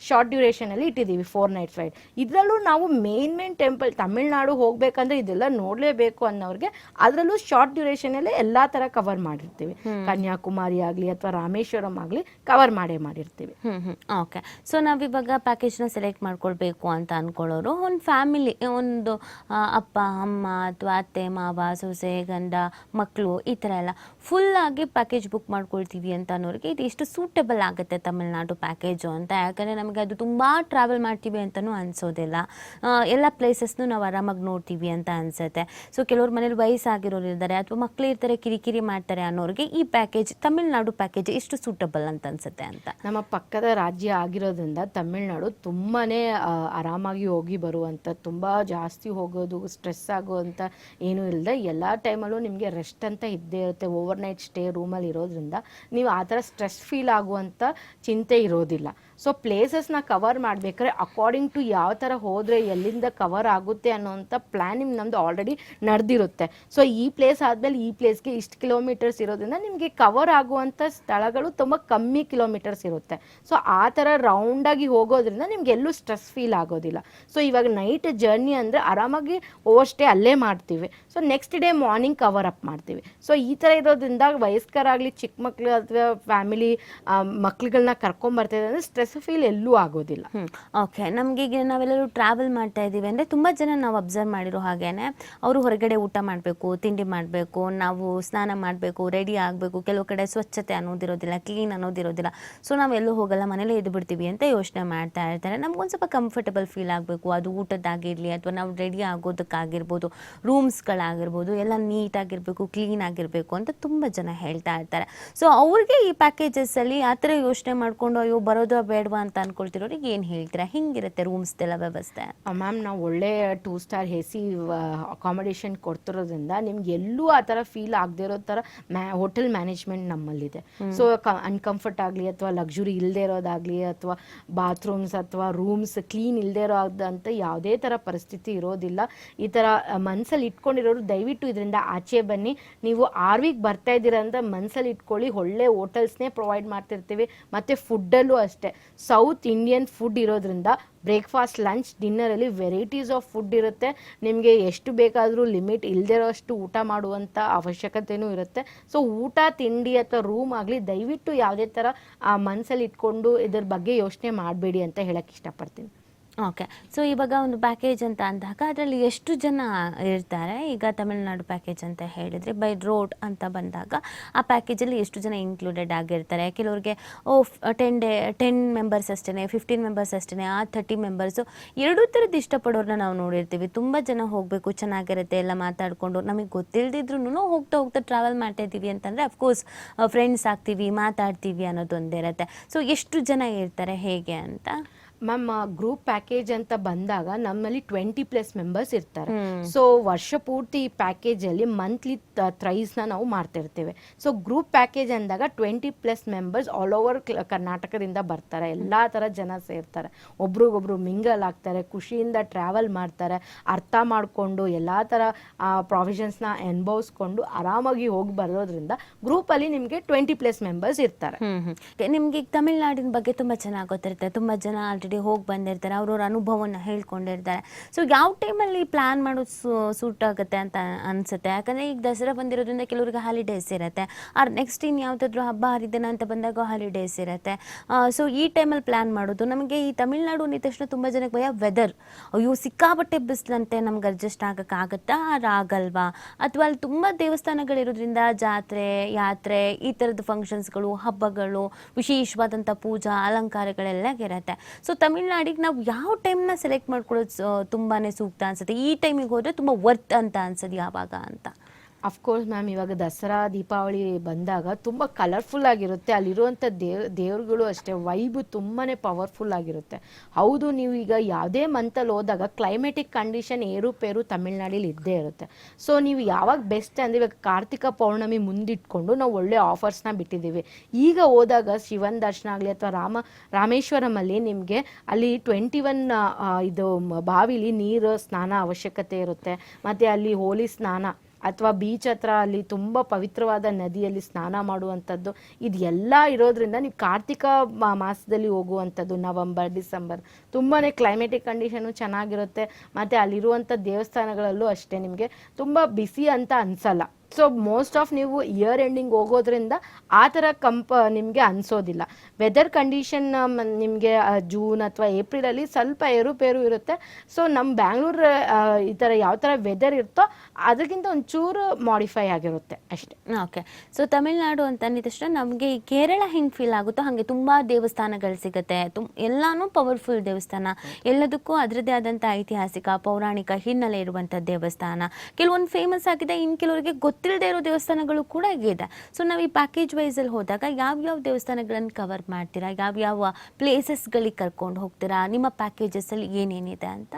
ಶಾರ್ಟ್ ಡ್ಯೂರೇಷನಲ್ಲಿ ಇಟ್ಟಿದ್ದೀವಿ 4 nights 5. ಇದರಲ್ಲೂ ನಾವು ಮೇನ್ ಟೆಂಪಲ್ ತಮಿಳ್ನಾಡು ಹೋಗಬೇಕಂದ್ರೆ ಇದೆಲ್ಲ ನೋಡಲೇಬೇಕು ಅನ್ನೋರಿಗೆ ಅದರಲ್ಲೂ ಶಾರ್ಟ್ ಡ್ಯೂರೇಷನಲ್ಲೇ ಎಲ್ಲ ಥರ ಕವರ್ ಮಾಡಿರ್ತೀವಿ. ಕನ್ಯಾಕುಮಾರಿ ಆಗಲಿ ಅಥವಾ ರಾಮೇಶ್ವರಂ ಆಗಲಿ ಕವರ್ ಮಾಡಿರ್ತೀವಿ. ಓಕೆ, ಸೊ ನಾವಿವಾಗ ಪ್ಯಾಕೇಜ್ನ ಸೆಲೆಕ್ಟ್ ಮಾಡ್ಕೊಳ್ಬೇಕು ಅಂತ ಅಂದ್ಕೊಳ್ಳೋರು, ಒಂದು ಫ್ಯಾಮಿಲಿ, ಒಂದು ಅಪ್ಪ ಅಮ್ಮ ಅಥವಾ ಅತ್ತೆ ಮಾವ, ಸೊಸೆ, ಗಂಡ, ಮಕ್ಕಳು, ಈ ಥರ ಎಲ್ಲ ಫುಲ್ಲಾಗಿ ಪ್ಯಾಕೇಜ್ ಬುಕ್ ಮಾಡ್ಕೊಳ್ತೀವಿ ಅಂತ ಅನ್ನೋರಿಗೆ ಇದು ಎಷ್ಟು ಸೂಟೇಬಲ್ ಆಗುತ್ತೆ ತಮಿಳ್ನಾಡು ಪ್ಯಾಕೇಜು ಅಂತ? ಯಾಕಂದರೆ ನಮಗೆ ಅದು ತುಂಬ ಟ್ರಾವೆಲ್ ಮಾಡ್ತೀವಿ ಅಂತಲೂ ಅನಿಸೋದಿಲ್ಲ, ಎಲ್ಲ ಪ್ಲೇಸಸ್ನು ನಾವು ಆರಾಮಾಗಿ ನೋಡ್ತೀವಿ ಅಂತ ಅನಿಸುತ್ತೆ. ಸೊ ಕೆಲವ್ರ ಮನೇಲಿ ವಯಸ್ಸಾಗಿರೋರು ಇರ್ತಾರೆ ಅಥವಾ ಮಕ್ಕಳು ಇರ್ತಾರೆ, ಕಿರಿಕಿರಿ ಮಾಡ್ತಾರೆ ಅನ್ನೋರಿಗೆ ಈ ಪ್ಯಾಕೇಜ್, ತಮಿಳ್ನಾಡು ಪ್ಯಾಕೇಜ್ ಎಷ್ಟು ಸೂಟಬಲ್ ಅಂತ ಅನಿಸುತ್ತೆ ಅಂತ? ನಮ್ಮ ಪಕ್ಕದ ರಾಜ್ಯ ಆಗಿರೋದ್ರಿಂದ ತಮಿಳ್ನಾಡು ತುಂಬಾ ಆರಾಮಾಗಿ ಹೋಗಿ ಬರುವಂಥ, ತುಂಬ ಜಾಸ್ತಿ ಹೋಗೋದು, ಸ್ಟ್ರೆಸ್ ಆಗುವಂಥ ಏನೂ ಇಲ್ಲದೆ ಎಲ್ಲ ಟೈಮಲ್ಲೂ ನಿಮಗೆ ರೆಸ್ಟ್ ಅಂತ ಇದ್ದೇ ಇರುತ್ತೆ. ಓವರ್ ನೈಟ್ ಸ್ಟೇ ರೂಮಲ್ಲಿ ಇರೋದ್ರಿಂದ ನೀವು ಆ ಥರ ಸ್ಟ್ರೆಸ್ ಫೀಲ್ ಆಗುವಂಥ ಚಿಂತೆ ಇರೋದಿಲ್ಲ. ಸೊ ಪ್ಲೇಸಸ್ನ ಕವರ್ ಮಾಡಬೇಕಾದ್ರೆ ಅಕಾರ್ಡಿಂಗ್ ಟು ಯಾವ ಥರ ಹೋದರೆ ಎಲ್ಲಿಂದ ಕವರ್ ಆಗುತ್ತೆ ಅನ್ನೋವಂಥ ಪ್ಲ್ಯಾನಿಂಗ್ ನಮ್ಮದು ಆಲ್ರೆಡಿ ನಡೆದಿರುತ್ತೆ. ಸೊ ಈ ಪ್ಲೇಸ್ ಆದಮೇಲೆ ಈ ಪ್ಲೇಸ್ಗೆ ಇಷ್ಟು ಕಿಲೋಮೀಟರ್ಸ್ ಇರೋದ್ರಿಂದ ನಿಮಗೆ ಕವರ್ ಆಗುವಂಥ ಸ್ಥಳಗಳು ತುಂಬ ಕಮ್ಮಿ ಕಿಲೋಮೀಟರ್ಸ್ ಇರುತ್ತೆ. ಸೊ ಆ ಥರ ರೌಂಡಾಗಿ ಹೋಗೋದ್ರಿಂದ ನಿಮ್ಗೆ ಎಲ್ಲೂ ಸ್ಟ್ರೆಸ್ ಫೀಲ್ ಆಗೋದಿಲ್ಲ. ಸೊ ಇವಾಗ ನೈಟ್ ಜರ್ನಿ ಅಂದರೆ ಆರಾಮಾಗಿ ಓವರ್ ಸ್ಟೇ ಅಲ್ಲೇ ಮಾಡ್ತೀವಿ. So next day morning cover up ಮಾಡ್ತೀವಿ. ಸೊ ಈ ಥರ ಇರೋದ್ರಿಂದ ವಯಸ್ಕರಾಗಲಿ, ಚಿಕ್ಕ ಮಕ್ಕಳು ಅಥವಾ ಫ್ಯಾಮಿಲಿ ಮಕ್ಳುಗಳನ್ನ ಕರ್ಕೊಂಬರ್ತಿದೆ ಅಂದರೆ ಸ್ಟ್ರೆಸ್ ಸ್ಟ್ರೆಸ್ ಫೀಲ್ ಎಲ್ಲೂ ಆಗೋದಿಲ್ಲ. ಓಕೆ, ನಮಗೆ ಈಗ ನಾವೆಲ್ಲರೂ ಟ್ರಾವೆಲ್ ಮಾಡ್ತಾ ಇದ್ದೀವಿ ಅಂದರೆ ತುಂಬ ಜನ ನಾವು ಅಬ್ಸರ್ವ್ ಮಾಡಿರೋ ಹಾಗೇನೆ ಅವರು ಹೊರಗಡೆ ಊಟ ಮಾಡಬೇಕು, ತಿಂಡಿ ಮಾಡಬೇಕು, ನಾವು ಸ್ನಾನ ಮಾಡಬೇಕು, ರೆಡಿ ಆಗಬೇಕು, ಕೆಲವು ಕಡೆ ಸ್ವಚ್ಛತೆ ಅನ್ನೋದಿರೋದಿಲ್ಲ, ಕ್ಲೀನ್ ಅನ್ನೋದಿರೋದಿಲ್ಲ. ಸೊ ನಾವೆಲ್ಲೂ ಹೋಗಲ್ಲ, ಮನೇಲೇ ಇದ್ದು ಬಿಡ್ತೀವಿ ಅಂತ ಯೋಚನೆ ಮಾಡ್ತಾ ಇರ್ತಾರೆ. ನಮ್ಗೊಂದು ಸ್ವಲ್ಪ ಕಂಫರ್ಟಬಲ್ ಫೀಲ್ ಆಗಬೇಕು, ಅದು ಊಟದ್ದಾಗಿರಲಿ ಅಥವಾ ನಾವು ರೆಡಿ ಆಗೋದಕ್ಕಾಗಿರ್ಬೋದು, ರೂಮ್ಸ್ಗಳಾಗಿರ್ಬೋದು, ಎಲ್ಲ ನೀಟಾಗಿರಬೇಕು, ಕ್ಲೀನ್ ಆಗಿರಬೇಕು ಅಂತ ತುಂಬ ಜನ ಹೇಳ್ತಾ ಇರ್ತಾರೆ. ಸೊ ಅವ್ರಿಗೆ ಈ ಪ್ಯಾಕೇಜಸ್ಸಲ್ಲಿ ಆ ಥರ ಯೋಚನೆ ಮಾಡಿಕೊಂಡು ಅಯ್ಯೋ ಬರೋದು ಬೇಡವಾ ಅಂತ ಅಂದ್ಕೊಳ್ತಿರೋರಿಗೆ ಏನು ಹೇಳ್ತೀರಾ? ಹಿಂಗಿರುತ್ತೆ ರೂಮ್ಸ್ದೆಲ್ಲ ವ್ಯವಸ್ಥೆ? ಮ್ಯಾಮ್, ನಾವು ಒಳ್ಳೆ 2 ಸ್ಟಾರ್ ಎ ಸಿ ಅಕಾಮಿಡೇಷನ್ ಕೊಡ್ತಿರೋದ್ರಿಂದ ನಿಮ್ಗೆ ಎಲ್ಲೂ ಆ ಥರ ಫೀಲ್ ಆಗದೆ ಇರೋ ಥರ ಹೋಟೆಲ್ ಮ್ಯಾನೇಜ್ಮೆಂಟ್ ನಮ್ಮಲ್ಲಿದೆ. ಸೊ ಅನ್ಕಂಫರ್ಟ್ ಆಗಲಿ ಅಥವಾ ಲಕ್ಸುರಿ ಇಲ್ಲದೆ ಇರೋದಾಗಲಿ ಅಥವಾ ಬಾತ್ರೂಮ್ಸ್ ಅಥವಾ ರೂಮ್ಸ್ ಕ್ಲೀನ್ ಇಲ್ಲದೆ ಇರೋದಂತ ಯಾವುದೇ ಥರ ಪರಿಸ್ಥಿತಿ ಇರೋದಿಲ್ಲ. ಈ ಥರ ಮನಸ್ಸಲ್ಲಿ ಇಟ್ಕೊಂಡಿರೋರು ದಯವಿಟ್ಟು ಇದರಿಂದ ಆಚೆ ಬನ್ನಿ. ನೀವು ಆರ್ವಿಗೆ ಬರ್ತಾ ಇದ್ದೀರಾ ಅಂತ ಮನಸ್ಸಲ್ಲಿ ಇಟ್ಕೊಳ್ಳಿ. ಒಳ್ಳೆ ಹೋಟೆಲ್ಸ್ನೇ ಪ್ರೊವೈಡ್ ಮಾಡ್ತಿರ್ತೀವಿ. ಮತ್ತು ಫುಡ್ಡಲ್ಲೂ ಅಷ್ಟೇ ಸೌತ್ ಇಂಡಿಯನ್ ಫುಡ್ ಇರೋದ್ರಿಂದ ಬ್ರೇಕ್ಫಾಸ್ಟ್, ಲಂಚ್, ಡಿನ್ನರಲ್ಲಿ ವೆರೈಟೀಸ್ ಆಫ್ ಫುಡ್ ಇರುತ್ತೆ. ನಿಮಗೆ ಎಷ್ಟು ಬೇಕಾದರೂ ಲಿಮಿಟ್ ಇಲ್ಲದೇ ಇರೋಷ್ಟು ಊಟ ಮಾಡುವಂಥ ಅವಶ್ಯಕತೆಯೂ ಇರುತ್ತೆ. ಸೊ ಊಟ, ತಿಂಡಿ ಅಥವಾ ರೂಮ್ ಆಗಲಿ ದಯವಿಟ್ಟು ಯಾವುದೇ ಥರ ಮನಸ್ಸಲ್ಲಿ ಇಟ್ಕೊಂಡು ಇದ್ರ ಬಗ್ಗೆ ಯೋಚನೆ ಮಾಡಬೇಡಿ ಅಂತ ಹೇಳಕ್ಕೆ ಇಷ್ಟಪಡ್ತೀನಿ. ಓಕೆ, ಸೊ ಇವಾಗ ಒಂದು ಪ್ಯಾಕೇಜ್ ಅಂತ ಅಂದಾಗ ಅದರಲ್ಲಿ ಎಷ್ಟು ಜನ ಇರ್ತಾರೆ? ಈಗ ತಮಿಳ್ನಾಡು ಪ್ಯಾಕೇಜ್ ಅಂತ ಹೇಳಿದರೆ ಬೈ ರೋಡ್ ಅಂತ ಬಂದಾಗ ಆ ಪ್ಯಾಕೇಜಲ್ಲಿ ಎಷ್ಟು ಜನ ಇನ್ಕ್ಲೂಡೆಡ್ ಆಗಿರ್ತಾರೆ? ಕೆಲವ್ರಿಗೆ 10 ಮೆಂಬರ್ಸ್ ಅಷ್ಟೇ, 15 ಮೆಂಬರ್ಸ್ ಅಷ್ಟೇ, 30 ಮೆಂಬರ್ಸು, ಎರಡೂ ಥರದ್ದು ಇಷ್ಟಪಡೋರನ್ನ ನಾವು ನೋಡಿರ್ತೀವಿ. ತುಂಬ ಜನ ಹೋಗಬೇಕು, ಚೆನ್ನಾಗಿರುತ್ತೆ, ಎಲ್ಲ ಮಾತಾಡಿಕೊಂಡು ನಮಗೆ ಗೊತ್ತಿಲ್ಲದಿದ್ರೂ ಹೋಗ್ತಾ ಟ್ರಾವೆಲ್ ಮಾಡ್ತಾ ಇದ್ದೀವಿ ಅಂತಂದರೆ ಅಫ್ಕೋರ್ಸ್ ಫ್ರೆಂಡ್ಸ್ ಆಗ್ತೀವಿ, ಮಾತಾಡ್ತೀವಿ ಅನ್ನೋದೊಂದೇ ಇರುತ್ತೆ. ಸೊ ಎಷ್ಟು ಜನ ಇರ್ತಾರೆ ಹೇಗೆ ಅಂತ? ಮ್ಯಾಮ್, ಗ್ರೂಪ್ ಪ್ಯಾಕೇಜ್ ಅಂತ ಬಂದಾಗ ನಮ್ಮಲ್ಲಿ 20+ ಮೆಂಬರ್ಸ್ ಇರ್ತಾರೆ. ಸೊ ವರ್ಷ ಪೂರ್ತಿ ಈ ಪ್ಯಾಕೇಜಲ್ಲಿ ಮಂತ್ಲಿ ಥ್ರೈಸ್ನ ನಾವು ಮಾಡ್ತಿರ್ತೇವೆ. ಸೊ ಗ್ರೂಪ್ ಪ್ಯಾಕೇಜ್ ಅಂದಾಗ 20+ ಮೆಂಬರ್ಸ್ ಆಲ್ ಓವರ್ ಕರ್ನಾಟಕದಿಂದ ಬರ್ತಾರೆ. ಎಲ್ಲ ಥರ ಜನ ಸೇರ್ತಾರೆ, ಒಬ್ರಿಗೊಬ್ರು ಮಿಂಗಲ್ ಆಗ್ತಾರೆ, ಖುಷಿಯಿಂದ ಟ್ರಾವೆಲ್ ಮಾಡ್ತಾರೆ, ಅರ್ಥ ಮಾಡಿಕೊಂಡು ಎಲ್ಲ ಥರ ಪ್ರಾವಿಷನ್ಸ್ನ ಅನುಭವಿಸ್ಕೊಂಡು ಆರಾಮಾಗಿ ಹೋಗಿ ಬರೋದ್ರಿಂದ ಗ್ರೂಪಲ್ಲಿ ನಿಮಗೆ 20+ ಮೆಂಬರ್ಸ್ ಇರ್ತಾರೆ. ನಿಮ್ಗೆ ಈಗ ತಮಿಳ್ನಾಡಿನ ಬಗ್ಗೆ ತುಂಬ ಚೆನ್ನಾಗಿ ಗೊತ್ತಿರುತ್ತೆ, ತುಂಬ ಜನ ಆಲ್ರೆಡಿ ಹೋಗಿ ಬಂದಿರ್ತಾರೆ, ಅವ್ರವ್ರ ಅನುಭವನ ಹೇಳ್ಕೊಂಡಿರ್ತಾರೆ. ಸೊ ಯಾವ ಟೈಮಲ್ಲಿ ಪ್ಲ್ಯಾನ್ ಮಾಡೋದು ಸೂಟ್ ಆಗುತ್ತೆ ಅಂತ ಅನಿಸುತ್ತೆ? ಯಾಕಂದರೆ ಈಗ ದಸರಾ ಬಂದಿರೋದ್ರಿಂದ ಕೆಲವ್ರಿಗೆ ಹಾಲಿಡೇಸ್ ಇರುತ್ತೆ, ನೆಕ್ಸ್ಟ್ ಇನ್ನು ಯಾವುದಾದ್ರೂ ಹಬ್ಬ ಹರಿದಿನ ಅಂತ ಬಂದಾಗ ಹಾಲಿಡೇಸ್ ಇರುತ್ತೆ. ಸೊ ಈ ಟೈಮಲ್ಲಿ ಪ್ಲ್ಯಾನ್ ಮಾಡೋದು. ನಮಗೆ ಈ ತಮಿಳ್ನಾಡು ಅಂದ ತಕ್ಷಣ ತುಂಬ ಜನಕ್ಕೆ ಭಯ ವೆದರ್, ಅಯ್ಯೋ ಸಿಕ್ಕಾಪಟ್ಟೆ ಬಿಸಿಲಂತೆ, ನಮ್ಗೆ ಅಡ್ಜಸ್ಟ್ ಆಗೋಕ್ಕಾಗತ್ತಾ ಆಗಲ್ವಾ? ಅಥವಾ ಅಲ್ಲಿ ತುಂಬ ದೇವಸ್ಥಾನಗಳಿರೋದ್ರಿಂದ ಜಾತ್ರೆ, ಯಾತ್ರೆ, ಈ ಥರದ ಫಂಕ್ಷನ್ಸ್ಗಳು, ಹಬ್ಬಗಳು, ವಿಶೇಷವಾದಂಥ ಪೂಜಾ ಅಲಂಕಾರಗಳೆಲ್ಲ ಇರುತ್ತೆ. ಸೊ ತಮಿಳ್ನಾಡಿಗೆ ನಾವು ಯಾವ ಟೈಮ್ನ ಸೆಲೆಕ್ಟ್ ಮಾಡ್ಕೊಳ್ಳೋದು ತುಂಬಾ ಸೂಕ್ತ ಅನ್ಸುತ್ತೆ? ಈ ಟೈಮಿಗೆ ಹೋದರೆ ತುಂಬ ವರ್ತ್ ಅಂತ ಅನ್ಸೋದು ಯಾವಾಗ ಅಂತ? ಅಫ್ಕೋರ್ಸ್ ಮ್ಯಾಮ್, ಇವಾಗ ದಸರಾ, ದೀಪಾವಳಿ ಬಂದಾಗ ತುಂಬ ಕಲರ್ಫುಲ್ ಆಗಿರುತ್ತೆ. ಅಲ್ಲಿರುವಂಥ ದೇವ್ರುಗಳು ಅಷ್ಟೇ, ವೈಬು ತುಂಬಾ ಪವರ್ಫುಲ್ ಆಗಿರುತ್ತೆ. ಹೌದು, ನೀವು ಈಗ ಯಾವುದೇ ಮಂತಲ್ಲಿ ಹೋದಾಗ ಕ್ಲೈಮೆಟಿಕ್ ಕಂಡೀಷನ್ ಏರುಪೇರು ತಮಿಳ್ನಾಡಲ್ಲಿ ಇದ್ದೇ ಇರುತ್ತೆ. ಸೊ ನೀವು ಯಾವಾಗ ಬೆಸ್ಟ್ ಅಂದರೆ ಇವಾಗ ಕಾರ್ತಿಕ ಪೌರ್ಣಮಿ ಮುಂದಿಟ್ಕೊಂಡು ನಾವು ಒಳ್ಳೆ ಆಫರ್ಸ್ನ ಬಿಟ್ಟಿದ್ದೀವಿ. ಈಗ ಹೋದಾಗ ಶಿವನ ದರ್ಶನ ಆಗಲಿ ಅಥವಾ ರಾಮೇಶ್ವರಮಲ್ಲಿ ನಿಮಗೆ ಅಲ್ಲಿ 21 ಇದು ಬಾವಿಲಿ ನೀರು ಸ್ನಾನ ಅವಶ್ಯಕತೆ ಇರುತ್ತೆ. ಮತ್ತು ಅಲ್ಲಿ ಹೋಲಿ ಸ್ನಾನ ಅಥವಾ ಬೀಚ್ ಹತ್ರ ಅಲ್ಲಿ ತುಂಬ ಪವಿತ್ರವಾದ ನದಿಯಲ್ಲಿ ಸ್ನಾನ ಮಾಡುವಂಥದ್ದು, ಇದೆಲ್ಲ ಇರೋದ್ರಿಂದ ನೀವು ಕಾರ್ತಿಕ ಮಾಸದಲ್ಲಿ ಹೋಗುವಂಥದ್ದು, ನವಂಬರ್, ಡಿಸೆಂಬರ್, ತುಂಬಾ ಕ್ಲೈಮೆಟಿಕ್ ಕಂಡೀಷನು ಚೆನ್ನಾಗಿರುತ್ತೆ. ಮತ್ತು ಅಲ್ಲಿರುವಂಥ ದೇವಸ್ಥಾನಗಳಲ್ಲೂ ಅಷ್ಟೇ ನಿಮಗೆ ತುಂಬ ಬಿಸಿ ಅಂತ ಅನಿಸಲ್ಲ. ಸೊ ಮೋಸ್ಟ್ ಆಫ್ ನೀವು ಇಯರ್ ಎಂಡಿಂಗ್ ಹೋಗೋದ್ರಿಂದ ಆ ಥರ ನಿಮಗೆ ಅನಿಸೋದಿಲ್ಲ. ವೆದರ್ ಕಂಡೀಷನ್ ನಿಮಗೆ ಜೂನ್ ಅಥವಾ ಏಪ್ರಿಲಲ್ಲಿ ಸ್ವಲ್ಪ ಏರುಪೇರು ಇರುತ್ತೆ. ಸೊ ನಮ್ಮ ಬ್ಯಾಂಗ್ಳೂರು ಈ ಥರ ಯಾವ ಥರ ವೆದರ್ ಇರುತ್ತೋ ಅದಕ್ಕಿಂತ ಒಂಚೂರು ಮಾಡಿಫೈ ಆಗಿರುತ್ತೆ ಅಷ್ಟೇ. ಓಕೆ, ಸೊ ತಮಿಳ್ನಾಡು ಅಂತ ಅಂದಿದ ತಕ್ಷಣ ನಮಗೆ ಈ ಕೇರಳ ಹೆಂಗೆ ಫೀಲ್ ಆಗುತ್ತೋ ಹಾಗೆ ತುಂಬ ದೇವಸ್ಥಾನಗಳು ಸಿಗುತ್ತೆ, ಎಲ್ಲಾನು ಪವರ್ಫುಲ್ ದೇವಸ್ಥಾನ, ಎಲ್ಲದಕ್ಕೂ ಅದರದ್ದೇ ಆದಂಥ ಐತಿಹಾಸಿಕ ಪೌರಾಣಿಕ ಹಿನ್ನೆಲೆ ಇರುವಂಥ ದೇವಸ್ಥಾನ. ಕೆಲವೊಂದು ಫೇಮಸ್ ಆಗಿದೆ, ಇನ್ನು ಕೆಲವರಿಗೆ ಗೊತ್ತಿಲ್ಲದೆ ಇರೋ ದೇವಸ್ಥಾನಗಳು ಕೂಡ ಇದೆ. ಸೊ ನಾವು ಈ ಪ್ಯಾಕೇಜ್ ವೈಸಲ್ಲಿ ಹೋದಾಗ ಯಾವ್ಯಾವ ದೇವಸ್ಥಾನಗಳನ್ನು ಕವರ್ ಮಾಡ್ತೀರಾ? ಯಾವ್ಯಾವ ಪ್ಲೇಸಸ್ಗಳಿಗೆ ಕರ್ಕೊಂಡು ಹೋಗ್ತೀರಾ? ನಿಮ್ಮ ಪ್ಯಾಕೇಜಸ್ಸಲ್ಲಿ ಏನೇನಿದೆ ಅಂತ?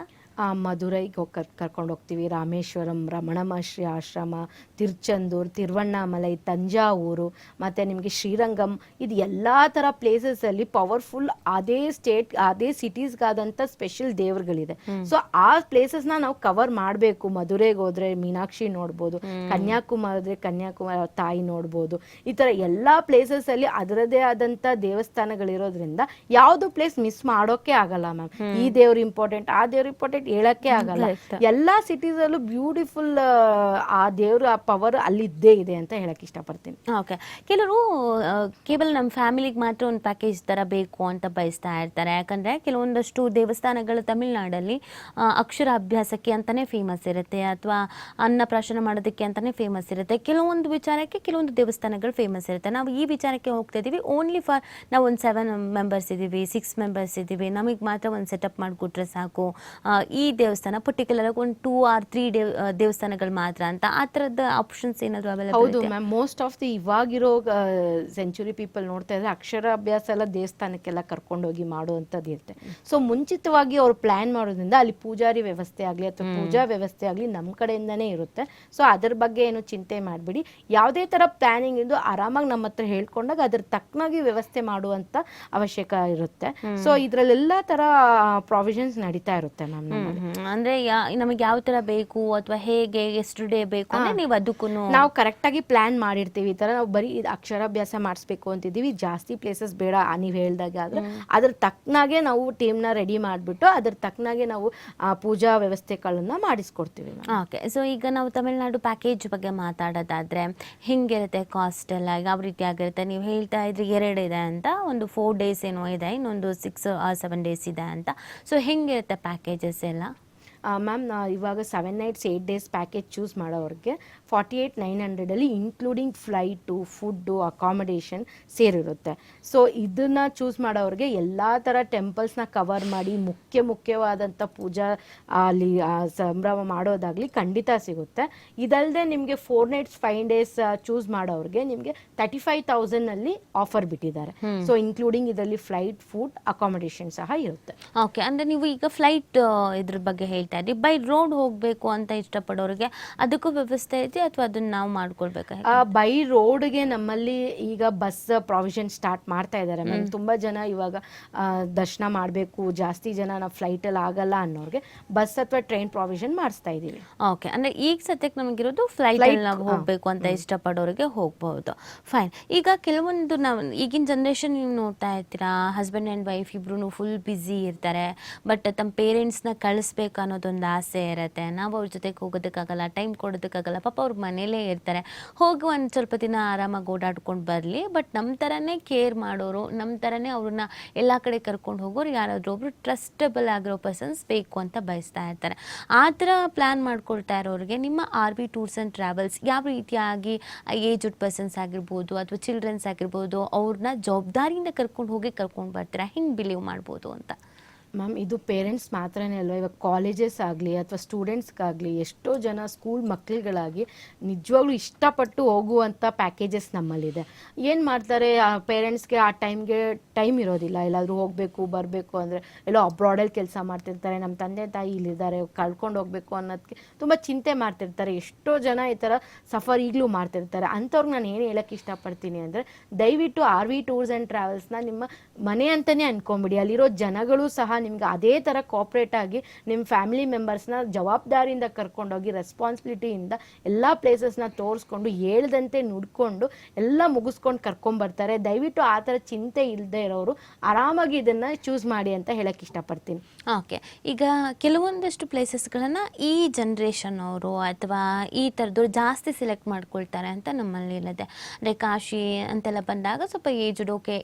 ಮಧುರೈಗೆ ಕರ್ಕೊಂಡು ಹೋಗ್ತೀವಿ, ರಾಮೇಶ್ವರಂ, ರಮಣ ಮಹರ್ಷಿ ಆಶ್ರಮ, ತಿರುಚೆಂದೂರು, ತಿರುವಣ್ಣಾಮಲೈ, ತಂಜಾವೂರು, ಮತ್ತು ನಿಮಗೆ ಶ್ರೀರಂಗಂ, ಇದು ಎಲ್ಲ ಥರ ಪ್ಲೇಸಸಲ್ಲಿ ಪವರ್ಫುಲ್ ಅದೇ ಸಿಟೀಸ್ಗಾದಂಥ ಸ್ಪೆಷಲ್ ದೇವ್ರುಗಳಿದೆ. ಸೊ ಆ ಪ್ಲೇಸಸ್ನ ನಾವು ಕವರ್ ಮಾಡಬೇಕು. ಮಧುರೈಗೆ ಹೋದರೆ ಮೀನಾಕ್ಷಿ ನೋಡ್ಬೋದು, ಕನ್ಯಾಕುಮಾರಿ ತಾಯಿ ನೋಡ್ಬೋದು. ಈ ಥರ ಎಲ್ಲ ಪ್ಲೇಸಸಲ್ಲಿ ಅದರದೇ ಆದಂಥ ದೇವಸ್ಥಾನಗಳಿರೋದ್ರಿಂದ ಯಾವುದು ಪ್ಲೇಸ್ ಮಿಸ್ ಮಾಡೋಕ್ಕೆ ಆಗಲ್ಲ ಮ್ಯಾಮ್. ಈ ದೇವ್ರು ಇಂಪಾರ್ಟೆಂಟ್, ಆ ದೇವ್ರು ಇಂಪಾರ್ಟೆಂಟ್ ಹೇಳಕ್ಕೆ ಆಗಲ್ಲ. Correct. ಎಲ್ಲಾ ಸಿಟೀಸ್ ಅಲ್ಲೂ ಬ್ಯೂಟಿಫುಲ್ ಆ ದೇವ್ರ ಆ ಪವರ್ ಅಲ್ಲಿ ಇದ್ದೇ ಇದೆ ಅಂತ ಹೇಳಕ್ ಇಷ್ಟಪಡ್ತೀನಿ. ಓಕೆ. ಕೆಲವರು ಕೇವಲ ನಮ್ಮ ಫ್ಯಾಮಿಲಿಗೆ ಮಾತ್ರ ಒಂದು ಪ್ಯಾಕೇಜ್ ಥರ ಬೇಕು ಅಂತ ಬಯಸ್ತಾ ಇರ್ತಾರೆ. ಯಾಕಂದರೆ ಕೆಲವೊಂದಷ್ಟು ದೇವಸ್ಥಾನಗಳು ತಮಿಳ್ನಾಡಲ್ಲಿ ಅಕ್ಷರಾಭ್ಯಾಸಕ್ಕೆ ಅಂತಲೇ ಫೇಮಸ್ ಇರುತ್ತೆ, ಅಥವಾ ಅನ್ನಪ್ರಾಶನ ಮಾಡೋದಕ್ಕೆ ಅಂತಲೇ ಫೇಮಸ್ ಇರುತ್ತೆ. ಕೆಲವೊಂದು ವಿಚಾರಕ್ಕೆ ಕೆಲವೊಂದು ದೇವಸ್ಥಾನಗಳು ಫೇಮಸ್ ಇರುತ್ತೆ. ನಾವು ಈ ವಿಚಾರಕ್ಕೆ ಹೋಗ್ತಾ ಇದ್ದೀವಿ ಓನ್ಲಿ ಫಾರ್ ನಾವು ಒಂದು 7 ಮೆಂಬರ್ಸ್ ಇದ್ದೀವಿ, 6 ಮೆಂಬರ್ಸ್ ಇದ್ದೀವಿ, ನಮಗೆ ಮಾತ್ರ ಒಂದು ಸೆಟಪ್ ಮಾಡಿಕೊಟ್ರೆ ಸಾಕು, ಈ ದೇವಸ್ಥಾನ ಪರ್ಟಿಕ್ಯುಲರ್ ಆಗಿ ಒಂದು 2 or 3 ದೇವಸ್ಥಾನಗಳು ಮಾತ್ರ ಅಂತ, ಆ ಥರದ ಆಪ್ಷನ್ಸ್ ಏನಾದರೂ ಅವೈಲೇಬಲ್ ಹೌದು ಮ್ಯಾಮ್, ಮೋಸ್ಟ್ ಆಫ್ ದಿ ಇವಾಗಿರೋ ಸೆಂಚುರಿ ಪೀಪಲ್ ನೋಡ್ತಾ ಇದ್ರೆ ಅಕ್ಷರಾಭ್ಯಾಸ ಎಲ್ಲ ದೇವಸ್ಥಾನಕ್ಕೆಲ್ಲ ಕರ್ಕೊಂಡೋಗಿ ಮಾಡುವಂಥದ್ದು ಇರುತ್ತೆ. ಸೊ ಮುಂಚಿತವಾಗಿ ಅವ್ರು ಪ್ಲಾನ್ ಮಾಡೋದ್ರಿಂದ ಅಲ್ಲಿ ಪೂಜಾರಿ ವ್ಯವಸ್ಥೆ ಆಗಲಿ ಅಥವಾ ಪೂಜಾ ವ್ಯವಸ್ಥೆ ಆಗಲಿ ನಮ್ಮ ಕಡೆಯಿಂದನೇ ಇರುತ್ತೆ. ಸೊ ಅದ್ರ ಬಗ್ಗೆ ಏನು ಚಿಂತೆ ಮಾಡಬೇಡಿ. ಯಾವುದೇ ಥರ ಪ್ಲಾನಿಂಗ್ ಇದ್ದು ಆರಾಮಾಗಿ ನಮ್ಮ ಹತ್ರ ಹೇಳ್ಕೊಂಡಾಗ ಅದ್ರ ತಕ್ಕನಾಗಿ ವ್ಯವಸ್ಥೆ ಮಾಡುವಂಥ ಅವಶ್ಯಕ ಇರುತ್ತೆ. ಸೊ ಇದರಲ್ಲೆಲ್ಲ ಥರ ಪ್ರಾವಿಷನ್ಸ್ ನಡೀತಾ ಇರುತ್ತೆ ಮ್ಯಾಮ್. ಅಂದರೆ ನಮಗೆ ಯಾವ ಥರ ಬೇಕು ಅಥವಾ ಹೇಗೆ ಎಷ್ಟು ಡೇ ಬೇಕು ಅಂದರೆ ನೀವು ಅದಕ್ಕೂ ನಾವು ಕರೆಕ್ಟಾಗಿ ಪ್ಲಾನ್ ಮಾಡಿರ್ತೀವಿ. ಈ ಥರ ನಾವು ಬರೀ ಅಕ್ಷರಾಭ್ಯಾಸ ಮಾಡಿಸ್ಬೇಕು ಅಂತಿದ್ದೀವಿ, ಜಾಸ್ತಿ ಪ್ಲೇಸಸ್ ಬೇಡ ನೀವು ಹೇಳ್ದಾಗ ಆದ್ರೆ ಅದ್ರ ತಕ್ಕನಾಗೆ ನಾವು ಟೀಮ್ನ ರೆಡಿ ಮಾಡಿಬಿಟ್ಟು ಅದ್ರ ತಕ್ಕನಾಗೆ ನಾವು ಪೂಜಾ ವ್ಯವಸ್ಥೆಗಳನ್ನ ಮಾಡಿಸ್ಕೊಡ್ತೀವಿ. ಓಕೆ. ಸೊ ಈಗ ನಾವು ತಮಿಳ್ನಾಡು ಪ್ಯಾಕೇಜ್ ಬಗ್ಗೆ ಮಾತಾಡೋದಾದ್ರೆ ಹೆಂಗಿರುತ್ತೆ, ಕಾಸ್ಟ್ ಎಲ್ಲ ಯಾವ ರೀತಿ ಆಗಿರುತ್ತೆ? ನೀವು ಹೇಳ್ತಾ ಇದ್ರಿ 2 ಇದೆ ಅಂತ, ಒಂದು 4 days ಏನೋ ಇದೆ, ಇನ್ನೊಂದು 6 or 7 days ಇದೆ ಅಂತ. ಸೊ ಹೆಂಗಿರುತ್ತೆ ಪ್ಯಾಕೇಜಸ್ ಎಲ್ಲ? ಮ್ಯಾಮ್ ಇವಾಗ 7 nights 8 days ಪ್ಯಾಕೇಜ್ ಚೂಸ್ ಮಾಡೋರಿಗೆ 48,900 ಇನ್ಕ್ಲೂಡಿಂಗ್ ಫ್ಲೈಟು, ಫುಡ್ಡು, ಅಕಾಮಡೇಷನ್ ಸೇರಿರುತ್ತೆ. ಸೊ ಇದನ್ನು ಚೂಸ್ ಮಾಡೋರಿಗೆ ಎಲ್ಲ ಥರ ಟೆಂಪಲ್ಸ್ನ ಕವರ್ ಮಾಡಿ ಮುಖ್ಯವಾದಂಥ ಪೂಜಾ ಅಲ್ಲಿ ಸಂಭ್ರಮ ಮಾಡೋದಾಗಲಿ ಖಂಡಿತ ಸಿಗುತ್ತೆ. ಇದಲ್ಲದೆ ನಿಮಗೆ 4 nights 5 days ಚೂಸ್ ಮಾಡೋರಿಗೆ ನಿಮಗೆ 35,000 ಆಫರ್ ಬಿಟ್ಟಿದ್ದಾರೆ. ಸೊ ಇನ್ಕ್ಲೂಡಿಂಗ್ ಇದರಲ್ಲಿ ಫ್ಲೈಟ್, ಫುಡ್, ಅಕಾಮಡೇಷನ್ ಸಹ ಇರುತ್ತೆ. ಓಕೆ. ಅಂದರೆ ನೀವು ಈಗ ಫ್ಲೈಟ್ ಇದ್ರ ಬಗ್ಗೆ ಹೇಳ್ತಾ ಇದ್ರಿ, ಬೈ ರೋಡ್ ಹೋಗಬೇಕು ಅಂತ ಇಷ್ಟಪಡೋರಿಗೆ ಅದಕ್ಕೂ ವ್ಯವಸ್ಥೆ ಇದೆ ಅಥವಾ ಅದನ್ನ ನಾವು ಮಾಡ್ಕೊಳ್ಬೇಕಾ? ಬೈ ರೋಡ್ಗೆ ನಮ್ಮಲ್ಲಿ ಈಗ ಬಸ್ ಪ್ರಾವಿಷನ್ ಸ್ಟಾರ್ಟ್ ಮಾಡ್ತಾ ಇದ್ದಾರೆ ಮ್ಯಾಮ್. ತುಂಬ ಜನ ಇವಾಗ ದರ್ಶನ ಮಾಡಬೇಕು, ಜಾಸ್ತಿ ಜನ ನಾವು ಫ್ಲೈಟಲ್ಲಿ ಆಗಲ್ಲ ಅನ್ನೋರಿಗೆ ಬಸ್ ಅಥವಾ ಟ್ರೈನ್ ಪ್ರಾವಿಷನ್ ಮಾಡಿಸ್ತಾ ಇದ್ದೀವಿ. ಓಕೆ. ಅಂದರೆ ಈಗ ಸದ್ಯಕ್ಕೆ ನಮಗಿರೋದು ಫ್ಲೈಟಲ್ಲಿ ನಾವು ಹೋಗಬೇಕು ಅಂತ ಇಷ್ಟಪಡೋರಿಗೆ ಹೋಗ್ಬೋದು. ಫೈನ್. ಈಗ ಕೆಲವೊಂದು ನಾವು ಈಗಿನ ಜನ್ರೇಷನ್ ನೀವು ನೋಡ್ತಾ ಇರ್ತೀರಾ, ಹಸ್ಬೆಂಡ್ ಆ್ಯಂಡ್ ವೈಫ್ ಇಬ್ರು ಫುಲ್ ಬ್ಯುಸಿ ಇರ್ತಾರೆ, ಬಟ್ ತಮ್ಮ ಪೇರೆಂಟ್ಸ್ನ ಕಳಿಸ್ಬೇಕು ಅನ್ನೋದೊಂದು ಆಸೆ ಇರುತ್ತೆ. ನಾವು ಅವ್ರ ಜೊತೆಗೆ ಹೋಗೋದಕ್ಕಾಗಲ್ಲ, ಟೈಮ್ ಕೊಡೋದಕ್ಕಾಗಲ್ಲ, ಪಾಪ ಅವ್ರ ಮನೇಲೇ ಇರ್ತಾರೆ. ಹೋಗಿ ಒಂದು ಸ್ವಲ್ಪ ದಿನ ಆರಾಮಾಗಿ ಓಡಾಡ್ಕೊಂಡು ಬರಲಿ, ಬಟ್ ನಮ್ಮ ಥರನೇ ಕೇರ್ ಮಾಡೋರು, ನಮ್ಮ ಥರನೇ ಅವ್ರನ್ನ ಎಲ್ಲ ಕಡೆ ಕರ್ಕೊಂಡು ಹೋಗೋರು ಯಾರಾದರೂ ಒಬ್ರು ಟ್ರಸ್ಟಬಲ್ ಆಗಿರೋ ಪರ್ಸನ್ಸ್ ಬೇಕು ಅಂತ ಬಯಸ್ತಾ ಇರ್ತಾರೆ. ಆ ಥರ ಪ್ಲ್ಯಾನ್ ಮಾಡ್ಕೊಳ್ತಾ ಇರೋರಿಗೆ ನಿಮ್ಮ RV ಟೂರ್ಸ್ ಆ್ಯಂಡ್ ಟ್ರಾವೆಲ್ಸ್ ಯಾವ ರೀತಿಯಾಗಿ ಏಜ್ಡ್ ಪರ್ಸನ್ಸ್ ಆಗಿರ್ಬೋದು ಅಥವಾ ಚಿಲ್ಡ್ರನ್ಸ್ ಆಗಿರ್ಬೋದು ಅವ್ರನ್ನ ಜವಾಬ್ದಾರಿಯಿಂದ ಕರ್ಕೊಂಡು ಬರ್ತೀರಾ? ಹಿಂಗೆ ಬಿಲೀವ್ ಮಾಡ್ಬೋದು ಅಂತ? ಮ್ಯಾಮ್ ಇದು ಪೇರೆಂಟ್ಸ್ ಮಾತ್ರನೇ ಅಲ್ವಾ, ಇವಾಗ ಕಾಲೇಜಸ್ ಆಗಲಿ ಅಥವಾ ಸ್ಟೂಡೆಂಟ್ಸ್ಗಾಗಲಿ ಎಷ್ಟೋ ಜನ ಸ್ಕೂಲ್ ಮಕ್ಕಳುಗಳಾಗಿ ನಿಜವಾಗ್ಲೂ ಇಷ್ಟಪಟ್ಟು ಹೋಗುವಂಥ ಪ್ಯಾಕೇಜಸ್ ನಮ್ಮಲ್ಲಿದೆ. ಏನು ಮಾಡ್ತಾರೆ, ಆ ಪೇರೆಂಟ್ಸ್ಗೆ ಆ ಟೈಮ್ ಇರೋದಿಲ್ಲ, ಎಲ್ಲಾದರೂ ಹೋಗಬೇಕು ಬರಬೇಕು ಅಂದರೆ ಎಲ್ಲೋ ಅಬ್ರಾಡಲ್ಲಿ ಕೆಲಸ ಮಾಡ್ತಿರ್ತಾರೆ, ನಮ್ಮ ತಂದೆ ತಾಯಿ ಇಲ್ಲಿದ್ದಾರೆ ಕಳ್ಕೊಂಡು ಹೋಗಬೇಕು ಅನ್ನೋದಕ್ಕೆ ತುಂಬ ಚಿಂತೆ ಮಾಡ್ತಿರ್ತಾರೆ. ಎಷ್ಟೋ ಜನ ಈ ಥರ ಸಫರ್ ಈಗಲೂ ಮಾಡ್ತಿರ್ತಾರೆ. ಅಂಥವ್ರಿಗೆ ನಾನು ಏನು ಹೇಳೋಕ್ಕೆ ಇಷ್ಟಪಡ್ತೀನಿ ಅಂದರೆ ದಯವಿಟ್ಟು RV ಟೂರ್ಸ್ ಆ್ಯಂಡ್ ಟ್ರಾವೆಲ್ಸ್ನ ನಿಮ್ಮ ಮನೆ ಅಂತಲೇ ಅಂದ್ಕೊಂಬಿಡಿ. ಅಲ್ಲಿರೋ ಜನಗಳು ಸಹ ನಿಮ್ಗೆ ಅದೇ ಥರ ಕೋಆಪ್ರೇಟ್ ಆಗಿ ನಿಮ್ಮ ಫ್ಯಾಮಿಲಿ ಮೆಂಬರ್ಸ್ನ ಜವಾಬ್ದಾರಿಯಿಂದ ಕರ್ಕೊಂಡೋಗಿ ರೆಸ್ಪಾನ್ಸಿಬಿಲಿಟಿಯಿಂದ ಎಲ್ಲ ಪ್ಲೇಸಸ್ನ ತೋರಿಸ್ಕೊಂಡು ಹೇಳ್ದಂತೆ ನುಡ್ಕೊಂಡು ಎಲ್ಲ ಮುಗಿಸ್ಕೊಂಡು ಕರ್ಕೊಂಬರ್ತಾರೆ. ದಯವಿಟ್ಟು ಆ ಥರ ಚಿಂತೆ ಇಲ್ಲದೆ ಇರೋರು ಆರಾಮಾಗಿ ಇದನ್ನು ಚೂಸ್ ಮಾಡಿ ಅಂತ ಹೇಳಕ್ಕೆ ಇಷ್ಟಪಡ್ತೀನಿ. ಓಕೆ. ಈಗ ಕೆಲವೊಂದಷ್ಟು ಪ್ಲೇಸಸ್ಗಳನ್ನು ಈ ಜನ್ರೇಷನ್ ಅವರು ಅಥವಾ ಈ ಥರದವ್ರು ಜಾಸ್ತಿ ಸೆಲೆಕ್ಟ್ ಮಾಡ್ಕೊಳ್ತಾರೆ ಅಂತ ನಮ್ಮಲ್ಲಿ ಇಲ್ಲದೆ. ಅಂದರೆ ಕಾಶಿ ಅಂತೆಲ್ಲ ಬಂದಾಗ ಸ್ವಲ್ಪ ಏಜ್ಡ್, ಓಕೆ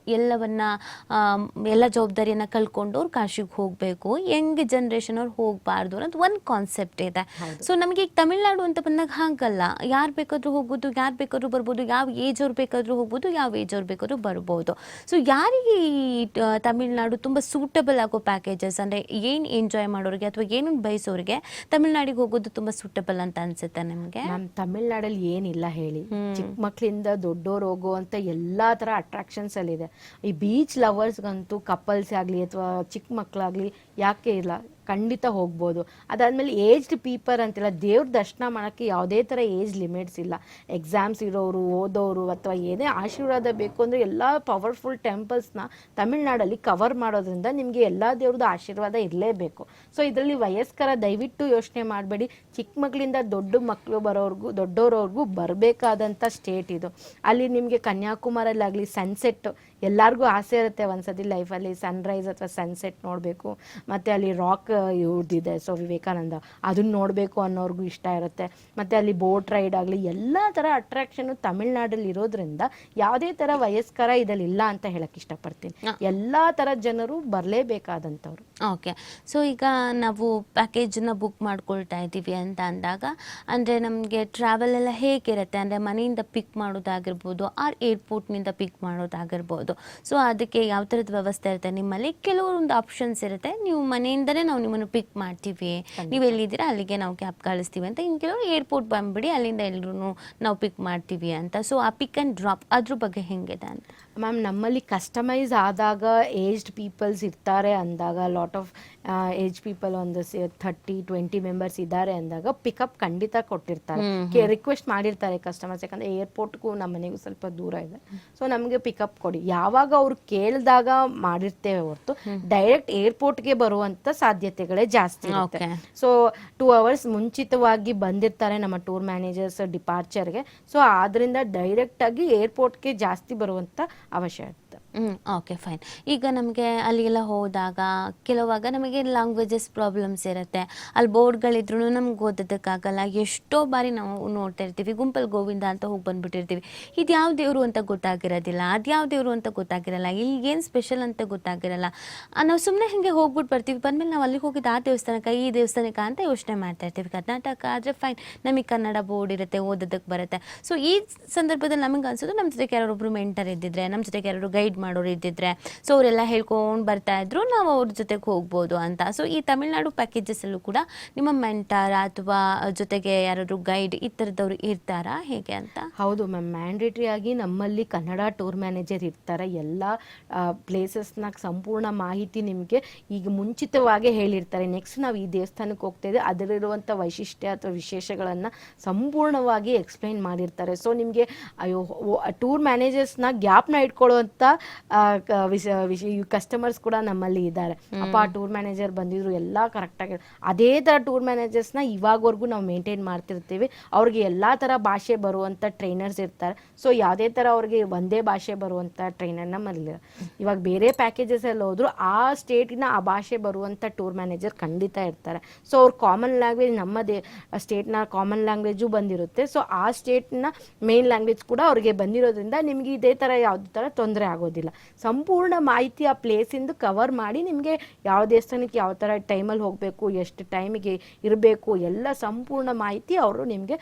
ಎಲ್ಲ ಜವಾಬ್ದಾರಿಯನ್ನು ಕಳ್ಕೊಂಡವ್ರು ಕಾಶಿಗೆ ಹೋಗಬೇಕು, ಯಂಗ್ ಜನ್ರೇಷನ್ ಅವ್ರು ಹೋಗಬಾರ್ದು ಅನ್ನೋದು ಒಂದು ಕಾನ್ಸೆಪ್ಟ್ ಇದೆ. ಸೊ ನಮಗೆ ಈಗ ತಮಿಳ್ನಾಡು ಅಂತ ಬಂದಾಗ ಹಾಗಲ್ಲ, ಯಾರು ಬೇಕಾದರೂ ಹೋಗ್ಬೋದು, ಯಾರು ಬೇಕಾದ್ರೂ ಬರ್ಬೋದು, ಯಾವ ಏಜ್ ಅವ್ರು ಬೇಕಾದರೂ ಹೋಗ್ಬೋದು, ಯಾವ ಏಜ್ ಅವ್ರು ಬೇಕಾದ್ರೂ ಬರ್ಬೋದು. ಸೊ ಯಾರಿಗೆ ಈ ತಮಿಳ್ನಾಡು ತುಂಬ ಸೂಟಬಲ್ ಆಗೋ ಪ್ಯಾಕೇಜಸ್, ಅಂದರೆ ಏನು ಎಂಜಾಯ್ ಮಾಡೋರಿಗೆ ಅಥವಾ ಏನನ್ನು ಬಯಸೋರಿಗೆ ತಮಿಳ್ನಾಡಿಗೆ ಹೋಗೋದು ತುಂಬ ಸೂಟಬಲ್ ಅಂತ ಅನ್ಸುತ್ತೆ ನಿಮಗೆ? ನಮ್ಮ ತಮಿಳ್ನಾಡಲ್ಲಿ ಏನಿಲ್ಲ ಹೇಳಿ, ಚಿಕ್ಕ ಮಕ್ಕಳಿಂದ ದೊಡ್ಡೋರು ಹೋಗುವಂಥ ಎಲ್ಲ ಥರ ಅಟ್ರಾಕ್ಷನ್ಸ್ ಅಲ್ಲಿದೆ. ಈ ಬೀಚ್ ಲವರ್ಸ್ಗಂತೂ ಕಪಲ್ಸ್ ಆಗಲಿ ಅಥವಾ ಚಿಕ್ಕ ಮಕ್ಕಳಾಗಲಿ ಯಾಕೆ ಇಲ್ಲ, ಖಂಡಿತ ಹೋಗ್ಬೋದು. ಅದಾದಮೇಲೆ ಏಜ್ಡ್ ಪೀಪಲ್ ಅಂತಿಲ್ಲ, ದೇವ್ರ ದರ್ಶನ ಮಾಡೋಕ್ಕೆ ಯಾವುದೇ ಥರ ಏಜ್ ಲಿಮಿಟ್ಸ್ ಇಲ್ಲ. ಎಕ್ಸಾಮ್ಸ್ ಇರೋರು, ಓದೋರು ಅಥವಾ ಏನೇ ಆಶೀರ್ವಾದ ಬೇಕು ಅಂದರೆ ಎಲ್ಲ ಪವರ್ಫುಲ್ ಟೆಂಪಲ್ಸ್ನ ತಮಿಳ್ನಾಡಲ್ಲಿ ಕವರ್ ಮಾಡೋದ್ರಿಂದ ನಿಮಗೆ ಎಲ್ಲ ದೇವ್ರದ್ದು ಆಶೀರ್ವಾದ ಇರಲೇಬೇಕು. ಸೊ ಇದರಲ್ಲಿ ವಯಸ್ಕರ ದಯವಿಟ್ಟು ಯೋಚನೆ ಮಾಡಬೇಡಿ. ಚಿಕ್ಕ ಮಕ್ಕಳಿಂದ ದೊಡ್ಡ ಮಕ್ಕಳು ದೊಡ್ಡೋರವ್ರಿಗೂ ಬರಬೇಕಾದಂಥ ಸ್ಟೇಟ್ ಇದು. ಅಲ್ಲಿ ನಿಮಗೆ ಕನ್ಯಾಕುಮಾರಲ್ಲಾಗಲಿ ಸನ್ಸೆಟ್ ಎಲ್ಲರಿಗೂ ಆಸೆ ಇರುತ್ತೆ ಒಂದ್ಸತಿ ಲೈಫಲ್ಲಿ, ಸನ್ರೈಸ್ ಅಥವಾ ಸನ್ಸೆಟ್ ನೋಡಬೇಕು. ಮತ್ತು ಅಲ್ಲಿ ರಾಕ್ ಇವ್ರದ್ದಿದೆ, ಸೊ ವಿವೇಕಾನಂದ, ಅದನ್ನ ನೋಡಬೇಕು ಅನ್ನೋರ್ಗೂ ಇಷ್ಟ ಇರುತ್ತೆ. ಮತ್ತು ಅಲ್ಲಿ ಬೋಟ್ ರೈಡ್ ಆಗಲಿ ಎಲ್ಲ ಥರ ಅಟ್ರಾಕ್ಷನು ತಮಿಳ್ನಾಡಲ್ಲಿ ಇರೋದ್ರಿಂದ ಯಾವುದೇ ಥರ ವಯಸ್ಕರ ಇದರಲ್ಲಿ ಇಲ್ಲ ಅಂತ ಹೇಳಕ್ಕೆ ಇಷ್ಟಪಡ್ತೀನಿ. ಎಲ್ಲ ಥರದ ಜನರು ಬರಲೇಬೇಕಾದಂಥವ್ರು. ಓಕೆ. ಸೊ ಈಗ ನಾವು ಪ್ಯಾಕೇಜನ್ನ ಬುಕ್ ಮಾಡ್ಕೊಳ್ತಾ ಇದ್ದೀವಿ ಅಂತ ಅಂದಾಗ ಅಂದರೆ ನಮಗೆ ಟ್ರಾವೆಲ್ ಎಲ್ಲ ಹೇಗಿರುತ್ತೆ ಅಂದರೆ ಮನೆಯಿಂದ ಪಿಕ್ ಮಾಡೋದಾಗಿರ್ಬೋದು ಆರ್ ಏರ್ಪೋರ್ಟ್ನಿಂದ ಪಿಕ್ ಮಾಡೋದಾಗಿರ್ಬೋದು. ಸೊ ಅದಕ್ಕೆ ಯಾವ ಥರದ ವ್ಯವಸ್ಥೆ ಇರುತ್ತೆ ನಿಮ್ಮಲ್ಲಿ? ಕೆಲವೊಂದು ಆಪ್ಷನ್ಸ್ ಇರುತ್ತೆ, ನೀವು ಮನೆಯಿಂದಲೇ ನಾವು ನಿಮ್ಮನ್ನು ಪಿಕ್ ಮಾಡ್ತೀವಿ, ನೀವು ಎಲ್ಲಿದ್ದೀರಾ ಅಲ್ಲಿಗೆ ನಾವು ಕ್ಯಾಬ್ ಕಳಿಸ್ತೀವಿ ಅಂತ. ಇನ್ನು ಕೆಲವರು ಏರ್ಪೋರ್ಟ್ ಬಂದುಬಿಡಿ ಅಲ್ಲಿಂದ ಎಲ್ಲರೂ ನಾವು ಪಿಕ್ ಮಾಡ್ತೀವಿ ಅಂತ. ಸೊ ಆ ಪಿಕ್ ಆ್ಯಂಡ್ ಡ್ರಾಪ್ ಅದ್ರ ಬಗ್ಗೆ ಹೆಂಗಿದೆ ಅಂತ? ಮ್ಯಾಮ್, ನಮ್ಮಲ್ಲಿ ಕಸ್ಟಮೈಸ್ ಆದಾಗ ಏಜ್ಡ್ ಪೀಪಲ್ಸ್ ಇರ್ತಾರೆ ಅಂದಾಗ, ಲಾಟ್ ಆಫ್ ಏಜ್ ಪೀಪಲ್ ಒಂದು 30-20 ಮೆಂಬರ್ಸ್ ಇದ್ದಾರೆ ಅಂದಾಗ ಪಿಕಪ್ ಖಂಡಿತ ಕೊಟ್ಟಿರ್ತಾರೆ. ರಿಕ್ವೆಸ್ಟ್ ಮಾಡಿರ್ತಾರೆ ಕಸ್ಟಮರ್ಸ್, ಯಾಕಂದರೆ ಏರ್ಪೋರ್ಟ್ಗೂ ನಮ್ಮ ಮನೆಗೂ ಸ್ವಲ್ಪ ದೂರ ಇದೆ, ಸೊ ನಮಗೆ ಪಿಕಪ್ ಕೊಡಿ. ಯಾವಾಗ ಅವ್ರು ಕೇಳಿದಾಗ ಮಾಡಿರ್ತೇವೆ ಹೊರತು ಡೈರೆಕ್ಟ್ ಏರ್ಪೋರ್ಟ್ಗೆ ಬರುವಂಥ ಸಾಧ್ಯತೆಗಳೇ ಜಾಸ್ತಿ ಇರುತ್ತೆ. ಸೊ 2 hours ಮುಂಚಿತವಾಗಿ ಬಂದಿರ್ತಾರೆ ನಮ್ಮ ಟೂರ್ ಮ್ಯಾನೇಜರ್ಸ್ ಡಿಪಾರ್ಚರ್ಗೆ. ಸೊ ಆದ್ದರಿಂದ ಡೈರೆಕ್ಟಾಗಿ ಏರ್ಪೋರ್ಟ್ಗೆ ಜಾಸ್ತಿ ಬರುವಂಥ ಅವಶ್ಯಕತೆ. Okay, fine. ಈಗ ನಮಗೆ ಅಲ್ಲಿಗೆಲ್ಲ ಹೋದಾಗ ಕೆಲವಾಗ ನಮಗೆ ಲ್ಯಾಂಗ್ವೇಜಸ್ ಪ್ರಾಬ್ಲಮ್ಸ್ ಇರುತ್ತೆ, ಅಲ್ಲಿ ಬೋರ್ಡ್ಗಳಿದ್ರು ನಮ್ಗೆ ಓದೋದಕ್ಕಾಗಲ್ಲ. ಎಷ್ಟೋ ಬಾರಿ ನಾವು ನೋಡ್ತಾ ಇರ್ತೀವಿ ಗುಂಪಲ್ ಗೋವಿಂದ ಅಂತ ಹೋಗಿ ಬಂದ್ಬಿಟ್ಟಿರ್ತೀವಿ, ಇದು ಯಾವ ದೇವರು ಅಂತ ಗೊತ್ತಾಗಿರೋದಿಲ್ಲ, ಅದು ಯಾವ ದೇವರು ಅಂತ ಗೊತ್ತಾಗಿರಲ್ಲ, ಇಲ್ಲಿಗೇನು ಸ್ಪೆಷಲ್ ಅಂತ ಗೊತ್ತಾಗಿರಲ್ಲ. ನಾವು ಸುಮ್ಮನೆ ಹಿಂಗೆ ಹೋಗ್ಬಿಟ್ಟು ಬರ್ತೀವಿ, ಬಂದಮೇಲೆ ನಾವು ಅಲ್ಲಿಗೆ ಹೋಗಿದ್ದು ಆ ದೇವಸ್ಥಾನಕ್ಕೆ ಈ ದೇವಸ್ಥಾನಕ್ಕೆ ಅಂತ ಯೋಚನೆ ಮಾಡ್ತಾ ಇರ್ತೀವಿ. ಕರ್ನಾಟಕ ಆದರೆ ಫೈನ್, ನಮಗೆ ಕನ್ನಡ ಬೋರ್ಡ್ ಇರುತ್ತೆ, ಓದೋದಕ್ಕೆ ಬರುತ್ತೆ. ಸೊ ಈ ಸಂದರ್ಭದಲ್ಲಿ ನಮಗೆ ಅನ್ಸೋದು ನಮ್ಮ ಜೊತೆಗೆ ಯಾರೊಬ್ಬರು ಮೆಂಟರ್ ಇದ್ದಿದ್ರೆ, ನಮ್ಮ ಜೊತೆಗೆ ಯಾರು ಗೈಡ್ ಮಾಡೋರು ಇದ್ದಿದ್ರೆ, ಸೊ ಅವರೆಲ್ಲ ಹೇಳ್ಕೊಂಡು ಬರ್ತಾ ಇದ್ರು, ನಾವು ಅವ್ರ ಜೊತೆಗೆ ಹೋಗ್ಬೋದು ಅಂತ. ಸೊ ಈ ತಮಿಳ್ನಾಡು ಪ್ಯಾಕೇಜಸ್ಸಲ್ಲೂ ಕೂಡ ನಿಮ್ಮ ಮೆಂಟರ್ ಅಥವಾ ಜೊತೆಗೆ ಯಾರಾದ್ರು ಗೈಡ್ ಈ ಥರದವ್ರು ಇರ್ತಾರಾ ಹೇಗೆ ಅಂತ? ಹೌದು ಮ್ಯಾಮ್, ಮ್ಯಾಂಡೇಟ್ರಿ ಆಗಿ ನಮ್ಮಲ್ಲಿ ಕನ್ನಡ ಟೂರ್ ಮ್ಯಾನೇಜರ್ ಇರ್ತಾರೆ. ಎಲ್ಲ ಪ್ಲೇಸಸ್ನ ಸಂಪೂರ್ಣ ಮಾಹಿತಿ ನಿಮಗೆ ಈಗ ಮುಂಚಿತವಾಗೇ ಹೇಳಿರ್ತಾರೆ. ನೆಕ್ಸ್ಟ್ ನಾವು ಈ ದೇವಸ್ಥಾನಕ್ಕೆ ಹೋಗ್ತಾ ಇದ್ದೀವಿ, ಅದರಲ್ಲಿರುವಂಥ ವೈಶಿಷ್ಟ್ಯ ಅಥವಾ ವಿಶೇಷಗಳನ್ನು ಸಂಪೂರ್ಣವಾಗಿ ಎಕ್ಸ್ಪ್ಲೈನ್ ಮಾಡಿರ್ತಾರೆ. ಸೊ ನಿಮಗೆ ಟೂರ್ ಮ್ಯಾನೇಜರ್ಸ್ನ ಗ್ಯಾಪ್ನ ಇಟ್ಕೊಳ್ಳುವಂಥ ಕಸ್ಟಮರ್ಸ್ ಕೂಡ ನಮ್ಮಲ್ಲಿ ಇದ್ದಾರೆ. ಅಪ್ಪ ಟೂರ್ ಮ್ಯಾನೇಜರ್ ಬಂದಿದ್ರು, ಎಲ್ಲ ಕರೆಕ್ಟಾಗಿ ಅದೇ ಥರ ಟೂರ್ ಮ್ಯಾನೇಜರ್ಸ್ನ ಇವಾಗವರೆಗೂ ನಾವು ಮೇಂಟೈನ್ ಮಾಡ್ತಿರ್ತೀವಿ. ಅವ್ರಿಗೆ ಎಲ್ಲ ಥರ ಭಾಷೆ ಬರುವಂಥ ಟ್ರೈನರ್ಸ್ ಇರ್ತಾರೆ. ಸೊ ಯಾವುದೇ ಥರ ಅವ್ರಿಗೆ ಒಂದೇ ಭಾಷೆ ಬರುವಂಥ ಟ್ರೈನರ್ ನಮ್ಮಲ್ಲಿ. ಇವಾಗ ಬೇರೆ ಪ್ಯಾಕೇಜಸಲ್ಲಿ ಹೋದ್ರು ಆ ಸ್ಟೇಟಿನ ಆ ಭಾಷೆ ಬರುವಂಥ ಟೂರ್ ಮ್ಯಾನೇಜರ್ ಖಂಡಿತ ಇರ್ತಾರೆ. ಸೊ ಅವ್ರು ಕಾಮನ್ ಲ್ಯಾಂಗ್ವೇಜ್, ನಮ್ಮ ಸ್ಟೇಟ್ನ ಕಾಮನ್ ಲ್ಯಾಂಗ್ವೇಜು ಬಂದಿರುತ್ತೆ. ಸೊ ಆ ಸ್ಟೇಟ್ನ ಮೇನ್ ಲ್ಯಾಂಗ್ವೇಜ್ ಕೂಡ ಅವ್ರಿಗೆ ಬಂದಿರೋದ್ರಿಂದ ನಿಮಗೆ ಇದೇ ಥರ ಯಾವುದೇ ಥರ ತೊಂದರೆ ಆಗೋದಿಲ್ಲ. ಸಂಪೂರ್ಣ ಮಾಹಿತಿ ಆ ಪ್ಲೇಸಿಂದು ಕವರ್ ಮಾಡಿ ನಿಮಗೆ ಯಾವ ದೇವಸ್ಥಾನಕ್ಕೆ ಯಾವ ಥರ ಟೈಮಲ್ಲಿ ಹೋಗಬೇಕು, ಎಷ್ಟು ಟೈಮಿಗೆ ಇರಬೇಕು, ಎಲ್ಲ ಸಂಪೂರ್ಣ ಮಾಹಿತಿ ಅವರು ನಿಮಗೆ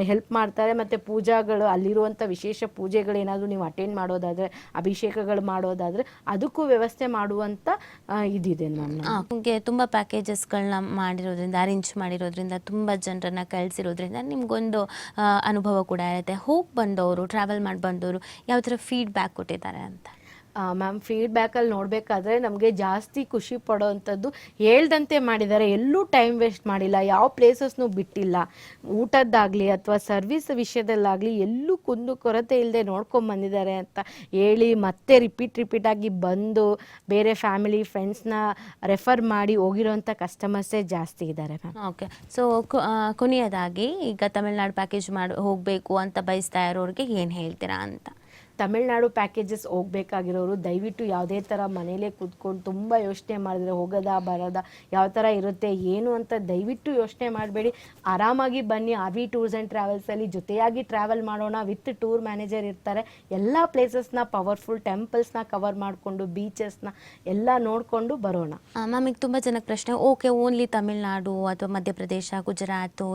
ಹೆಲ್ಪ್ ಮಾಡ್ತಾರೆ. ಮತ್ತು ಪೂಜಾಗಳು, ಅಲ್ಲಿರುವಂಥ ವಿಶೇಷ ಪೂಜೆಗಳೇನಾದರೂ ನೀವು ಅಟೆಂಡ್ ಮಾಡೋದಾದರೆ, ಅಭಿಷೇಕಗಳು ಮಾಡೋದಾದರೆ ಅದಕ್ಕೂ ವ್ಯವಸ್ಥೆ ಮಾಡುವಂಥ ಇದಿದೆ ನಮಗೆ. ತುಂಬ ಪ್ಯಾಕೇಜಸ್ಗಳನ್ನ ಮಾಡಿರೋದ್ರಿಂದ, ಅರೇಂಜ್ ಮಾಡಿರೋದ್ರಿಂದ, ತುಂಬ ಜನರನ್ನ ಕಳಿಸಿರೋದ್ರಿಂದ ನಿಮಗೊಂದು ಅನುಭವ ಕೂಡ ಇರುತ್ತೆ. ಹೋಗಿ ಬಂದವರು, ಟ್ರಾವೆಲ್ ಮಾಡಿ ಬಂದವರು ಯಾವ ಥರ ಫೀಡ್ಬ್ಯಾಕ್ ಕೊಟ್ಟಿದ್ದಾರೆ ಅಂತ? ಮ್ಯಾಮ್, ಫೀಡ್ಬ್ಯಾಕಲ್ಲಿ ನೋಡಬೇಕಾದ್ರೆ ನಮಗೆ ಜಾಸ್ತಿ ಖುಷಿ ಪಡೋವಂಥದ್ದು ಹೇಳ್ದಂತೆ ಮಾಡಿದ್ದಾರೆ, ಎಲ್ಲೂ ಟೈಮ್ ವೇಸ್ಟ್ ಮಾಡಿಲ್ಲ, ಯಾವ ಪ್ಲೇಸಸ್ನೂ ಬಿಟ್ಟಿಲ್ಲ, ಊಟದ್ದಾಗಲಿ ಅಥವಾ ಸರ್ವಿಸ್ ವಿಷಯದಲ್ಲಾಗಲಿ ಎಲ್ಲೂ ಕುಂದು ಕೊರತೆ ಇಲ್ಲದೆ ನೋಡ್ಕೊಂಬಂದಿದ್ದಾರೆ ಅಂತ ಹೇಳಿ ಮತ್ತೆ ರಿಪೀಟಾಗಿ ಬಂದು ಬೇರೆ ಫ್ಯಾಮಿಲಿ ಫ್ರೆಂಡ್ಸ್ನ ರೆಫರ್ ಮಾಡಿ ಹೋಗಿರೋಂಥ ಕಸ್ಟಮರ್ಸೇ ಜಾಸ್ತಿ ಇದ್ದಾರೆ ಮ್ಯಾಮ್. ಓಕೆ. ಸೊ ಕೊನೆಯದಾಗಿ ಈಗ ತಮಿಳ್ನಾಡು ಪ್ಯಾಕೇಜ್ ಹೋಗಬೇಕು ಅಂತ ಬಯಸ್ತಾ ಇರೋರಿಗೆ ಏನು ಹೇಳ್ತೀರಾ ಅಂತ? ತಮಿಳ್ನಾಡು ಪ್ಯಾಕೇಜಸ್ ಹೋಗಬೇಕಾಗಿರೋರು ದಯವಿಟ್ಟು ಯಾವುದೇ ಥರ ಮನೇಲೇ ಕೂತ್ಕೊಂಡು ತುಂಬ ಯೋಚನೆ ಮಾಡಿದ್ರೆ ಹೋಗೋದಾ ಬರೋದಾ ಯಾವ ಥರ ಇರುತ್ತೆ ಏನು ಅಂತ ದಯವಿಟ್ಟು ಯೋಚನೆ ಮಾಡಬೇಡಿ. ಆರಾಮಾಗಿ ಬನ್ನಿ. RV ಟೂರ್ಸ್ ಆ್ಯಂಡ್ ಟ್ರಾವೆಲ್ಸಲ್ಲಿ ಜೊತೆಯಾಗಿ ಟ್ರಾವೆಲ್ ಮಾಡೋಣ. ವಿತ್ ಟೂರ್ ಮ್ಯಾನೇಜರ್ ಇರ್ತಾರೆ. ಎಲ್ಲ ಪ್ಲೇಸಸ್ನ, ಪವರ್ಫುಲ್ ಟೆಂಪಲ್ಸ್ನ ಕವರ್ ಮಾಡಿಕೊಂಡು ಬೀಚಸ್ನ ಎಲ್ಲ ನೋಡಿಕೊಂಡು ಬರೋಣ. ಮ್ಯಾಮ್, ಈಗ ತುಂಬ ಜನಕ್ಕೆ ಪ್ರಶ್ನೆ, ಓಕೆ ಓನ್ಲಿ ತಮಿಳ್ನಾಡು ಅಥವಾ ಮಧ್ಯಪ್ರದೇಶ, ಗುಜರಾತು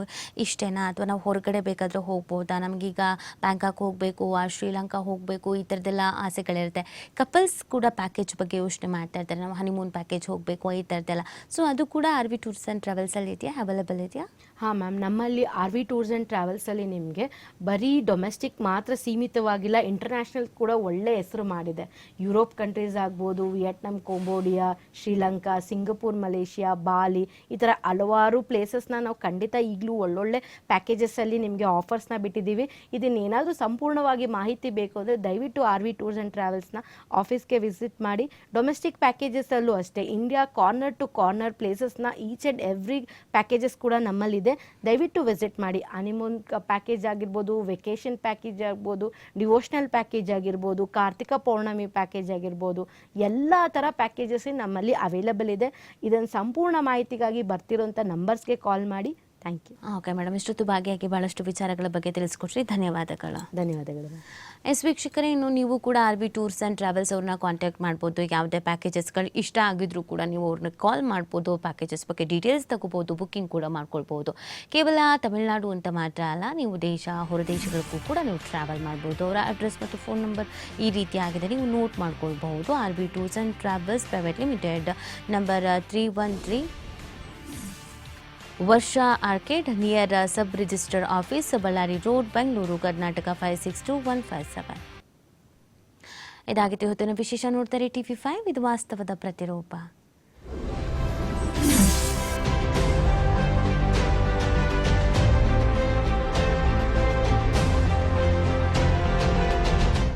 ಇಷ್ಟೇನಾ, ಅಥವಾ ನಾವು ಹೊರಗಡೆ ಬೇಕಾದರೆ ಹೋಗ್ಬೋದಾ? ನಮಗೀಗ ಬ್ಯಾಂಕಾಕ್ ಹೋಗಬೇಕು, ಶ್ರೀಲಂಕಾ ಹೋಗಬೇಕು, ಈ ಥರದ್ದೆಲ್ಲ ಆಸೆಗಳಿರುತ್ತೆ. ಕಪಲ್ಸ್ ಕೂಡ ಪ್ಯಾಕೇಜ್ ಬಗ್ಗೆ ಯೋಚನೆ ಮಾಡ್ತಾ ಇರ್ತಾರೆ, ನಾವು ಹನಿಮೂನ್ ಪ್ಯಾಕೇಜ್ ಹೋಗಬೇಕು ಈ ಥರದ್ದೆಲ್ಲ. ಸೊ ಅದು ಕೂಡ RV ಟೂರ್ಸ್ ಆ್ಯಂಡ್ ಟ್ರಾವೆಲ್ಸಲ್ಲಿ ಇದೆಯಾ, ಅವೈಲೇಬಲ್ ಇದೆಯಾ? ಹಾಂ ಮ್ಯಾಮ್, ನಮ್ಮಲ್ಲಿ RV ಟೂರ್ಸ್ ಆ್ಯಂಡ್ ಟ್ರಾವೆಲ್ಸಲ್ಲಿ ನಿಮಗೆ ಬರೀ ಡೊಮೆಸ್ಟಿಕ್ ಮಾತ್ರ ಸೀಮಿತವಾಗಿಲ್ಲ, ಇಂಟರ್ನ್ಯಾಷನಲ್ ಕೂಡ ಒಳ್ಳೆ ಹೆಸರು ಮಾಡಿದೆ. ಯುರೋಪ್ ಕಂಟ್ರೀಸ್ ಆಗ್ಬೋದು, Vietnam, Cambodia, Sri Lanka, Singapore, Malaysia, Bali, ಈ ಥರ ಹಲವಾರು ಪ್ಲೇಸಸ್ನ ನಾವು ಖಂಡಿತ ಈಗಲೂ ಒಳ್ಳೊಳ್ಳೆ ಪ್ಯಾಕೇಜಸ್ಸಲ್ಲಿ ನಿಮಗೆ ಆಫರ್ಸ್ನ ಬಿಟ್ಟಿದ್ದೀವಿ. ಇದನ್ನೇನಾದರೂ ಸಂಪೂರ್ಣವಾಗಿ ಮಾಹಿತಿ ಬೇಕು ಅಂದರೆ ದಯವಿಟ್ಟು ಆರ್ ವಿ ಟೂರ್ಸ್ ಆ್ಯಂಡ್ ಟ್ರಾವೆಲ್ಸ್ನ ಆಫೀಸ್ಗೆ ವಿಸಿಟ್ ಮಾಡಿ. ಡೊಮೆಸ್ಟಿಕ್ ಪ್ಯಾಕೇಜಸಲ್ಲೂ ಅಷ್ಟೇ ಇಂಡಿಯಾ ಕಾರ್ನರ್ ಟು ಕಾರ್ನರ್ ಪ್ಲೇಸಸ್ನ ಈಚ್ ಆ್ಯಂಡ್ ಎವ್ರಿ ಪ್ಯಾಕೇಜಸ್ ಕೂಡ ನಮ್ಮಲ್ಲಿದೆ. ದಯವಿಟ್ಟು ವಿಸಿಟ್ ಮಾಡಿ. ಹನಿಮೂನ್ ಪ್ಯಾಕೇಜ್ ಆಗಿರ್ಬೋದು, ವೆಕೇಷನ್ ಪ್ಯಾಕೇಜ್ ಆಗ್ಬೋದು, ಡಿವೋಷ್ನಲ್ ಪ್ಯಾಕೇಜ್ ಆಗಿರ್ಬೋದು, ಕಾರ್ತಿಕ ಪೌರ್ಣಮಿ ಪ್ಯಾಕೇಜ್ ಆಗಿರ್ಬೋದು, ಎಲ್ಲ ಥರ ಪ್ಯಾಕೇಜಸ್ ನಮ್ಮಲ್ಲಿ ಅವೈಲಬಲ್ ಇದೆ. ಇದನ್ನು ಸಂಪೂರ್ಣ ಮಾಹಿತಿಗಾಗಿ ಬರ್ತಿರೋಂಥ ನಂಬರ್ಸ್ಗೆ ಕಾಲ್ ಮಾಡಿ. Thank you. ಓಕೆ ಮೇಡಮ್, ಇಷ್ಟೊತ್ತು ಭಾಗಿಯಾಗಿ ಭಾಳಷ್ಟು ವಿಚಾರಗಳ ಬಗ್ಗೆ ತಿಳಿಸ್ಕೊಟ್ರಿ, ಧನ್ಯವಾದಗಳು. ಧನ್ಯವಾದಗಳು. ಎಸ್ ವೀಕ್ಷಕರೇ, ಇನ್ನು ನೀವು ಕೂಡ R V tours and travels ಅವ್ರನ್ನ ಕಾಂಟ್ಯಾಕ್ಟ್ ಮಾಡ್ಬೋದು. ಯಾವುದೇ ಪ್ಯಾಕೇಜಸ್ಗಳು ಇಷ್ಟ ಆಗಿದ್ರೂ ಕೂಡ ನೀವು ಅವ್ರನ್ನ ಕಾಲ್ ಮಾಡ್ಬೋದು. ಪ್ಯಾಕೇಜಸ್ ಬಗ್ಗೆ ಡೀಟೇಲ್ಸ್ ತಗೋಬೋದು, ಬುಕ್ಕಿಂಗ್ ಕೂಡ ಮಾಡ್ಕೊಳ್ಬೋದು. ಕೇವಲ ತಮಿಳುನಾಡು ಅಂತ ಮಾತ್ರ ಅಲ್ಲ, ನೀವು ದೇಶ ಹೊರ ದೇಶಗಳಿಗೂ ಕೂಡ ನೀವು ಟ್ರಾವೆಲ್ ಮಾಡ್ಬೋದು. ಅವರ ಅಡ್ರೆಸ್ ಮತ್ತು ಫೋನ್ ನಂಬರ್ ಈ ರೀತಿಯಾಗಿದೆ, ನೀವು ನೋಟ್ ಮಾಡ್ಕೊಳ್ಬಹುದು. R V tours and travels private limited, number 313 Varsha arcade, near sub register office, Ballari road, Bengaluru, Karnataka 562157. ಇದಾಗಿತ್ತು ಇವತ್ತಿನ ವಿಶೇಷ. ನೋಡ್ತಾರೆ TV5, ಇದು ವಾಸ್ತವದ ಪ್ರತಿರೂಪ.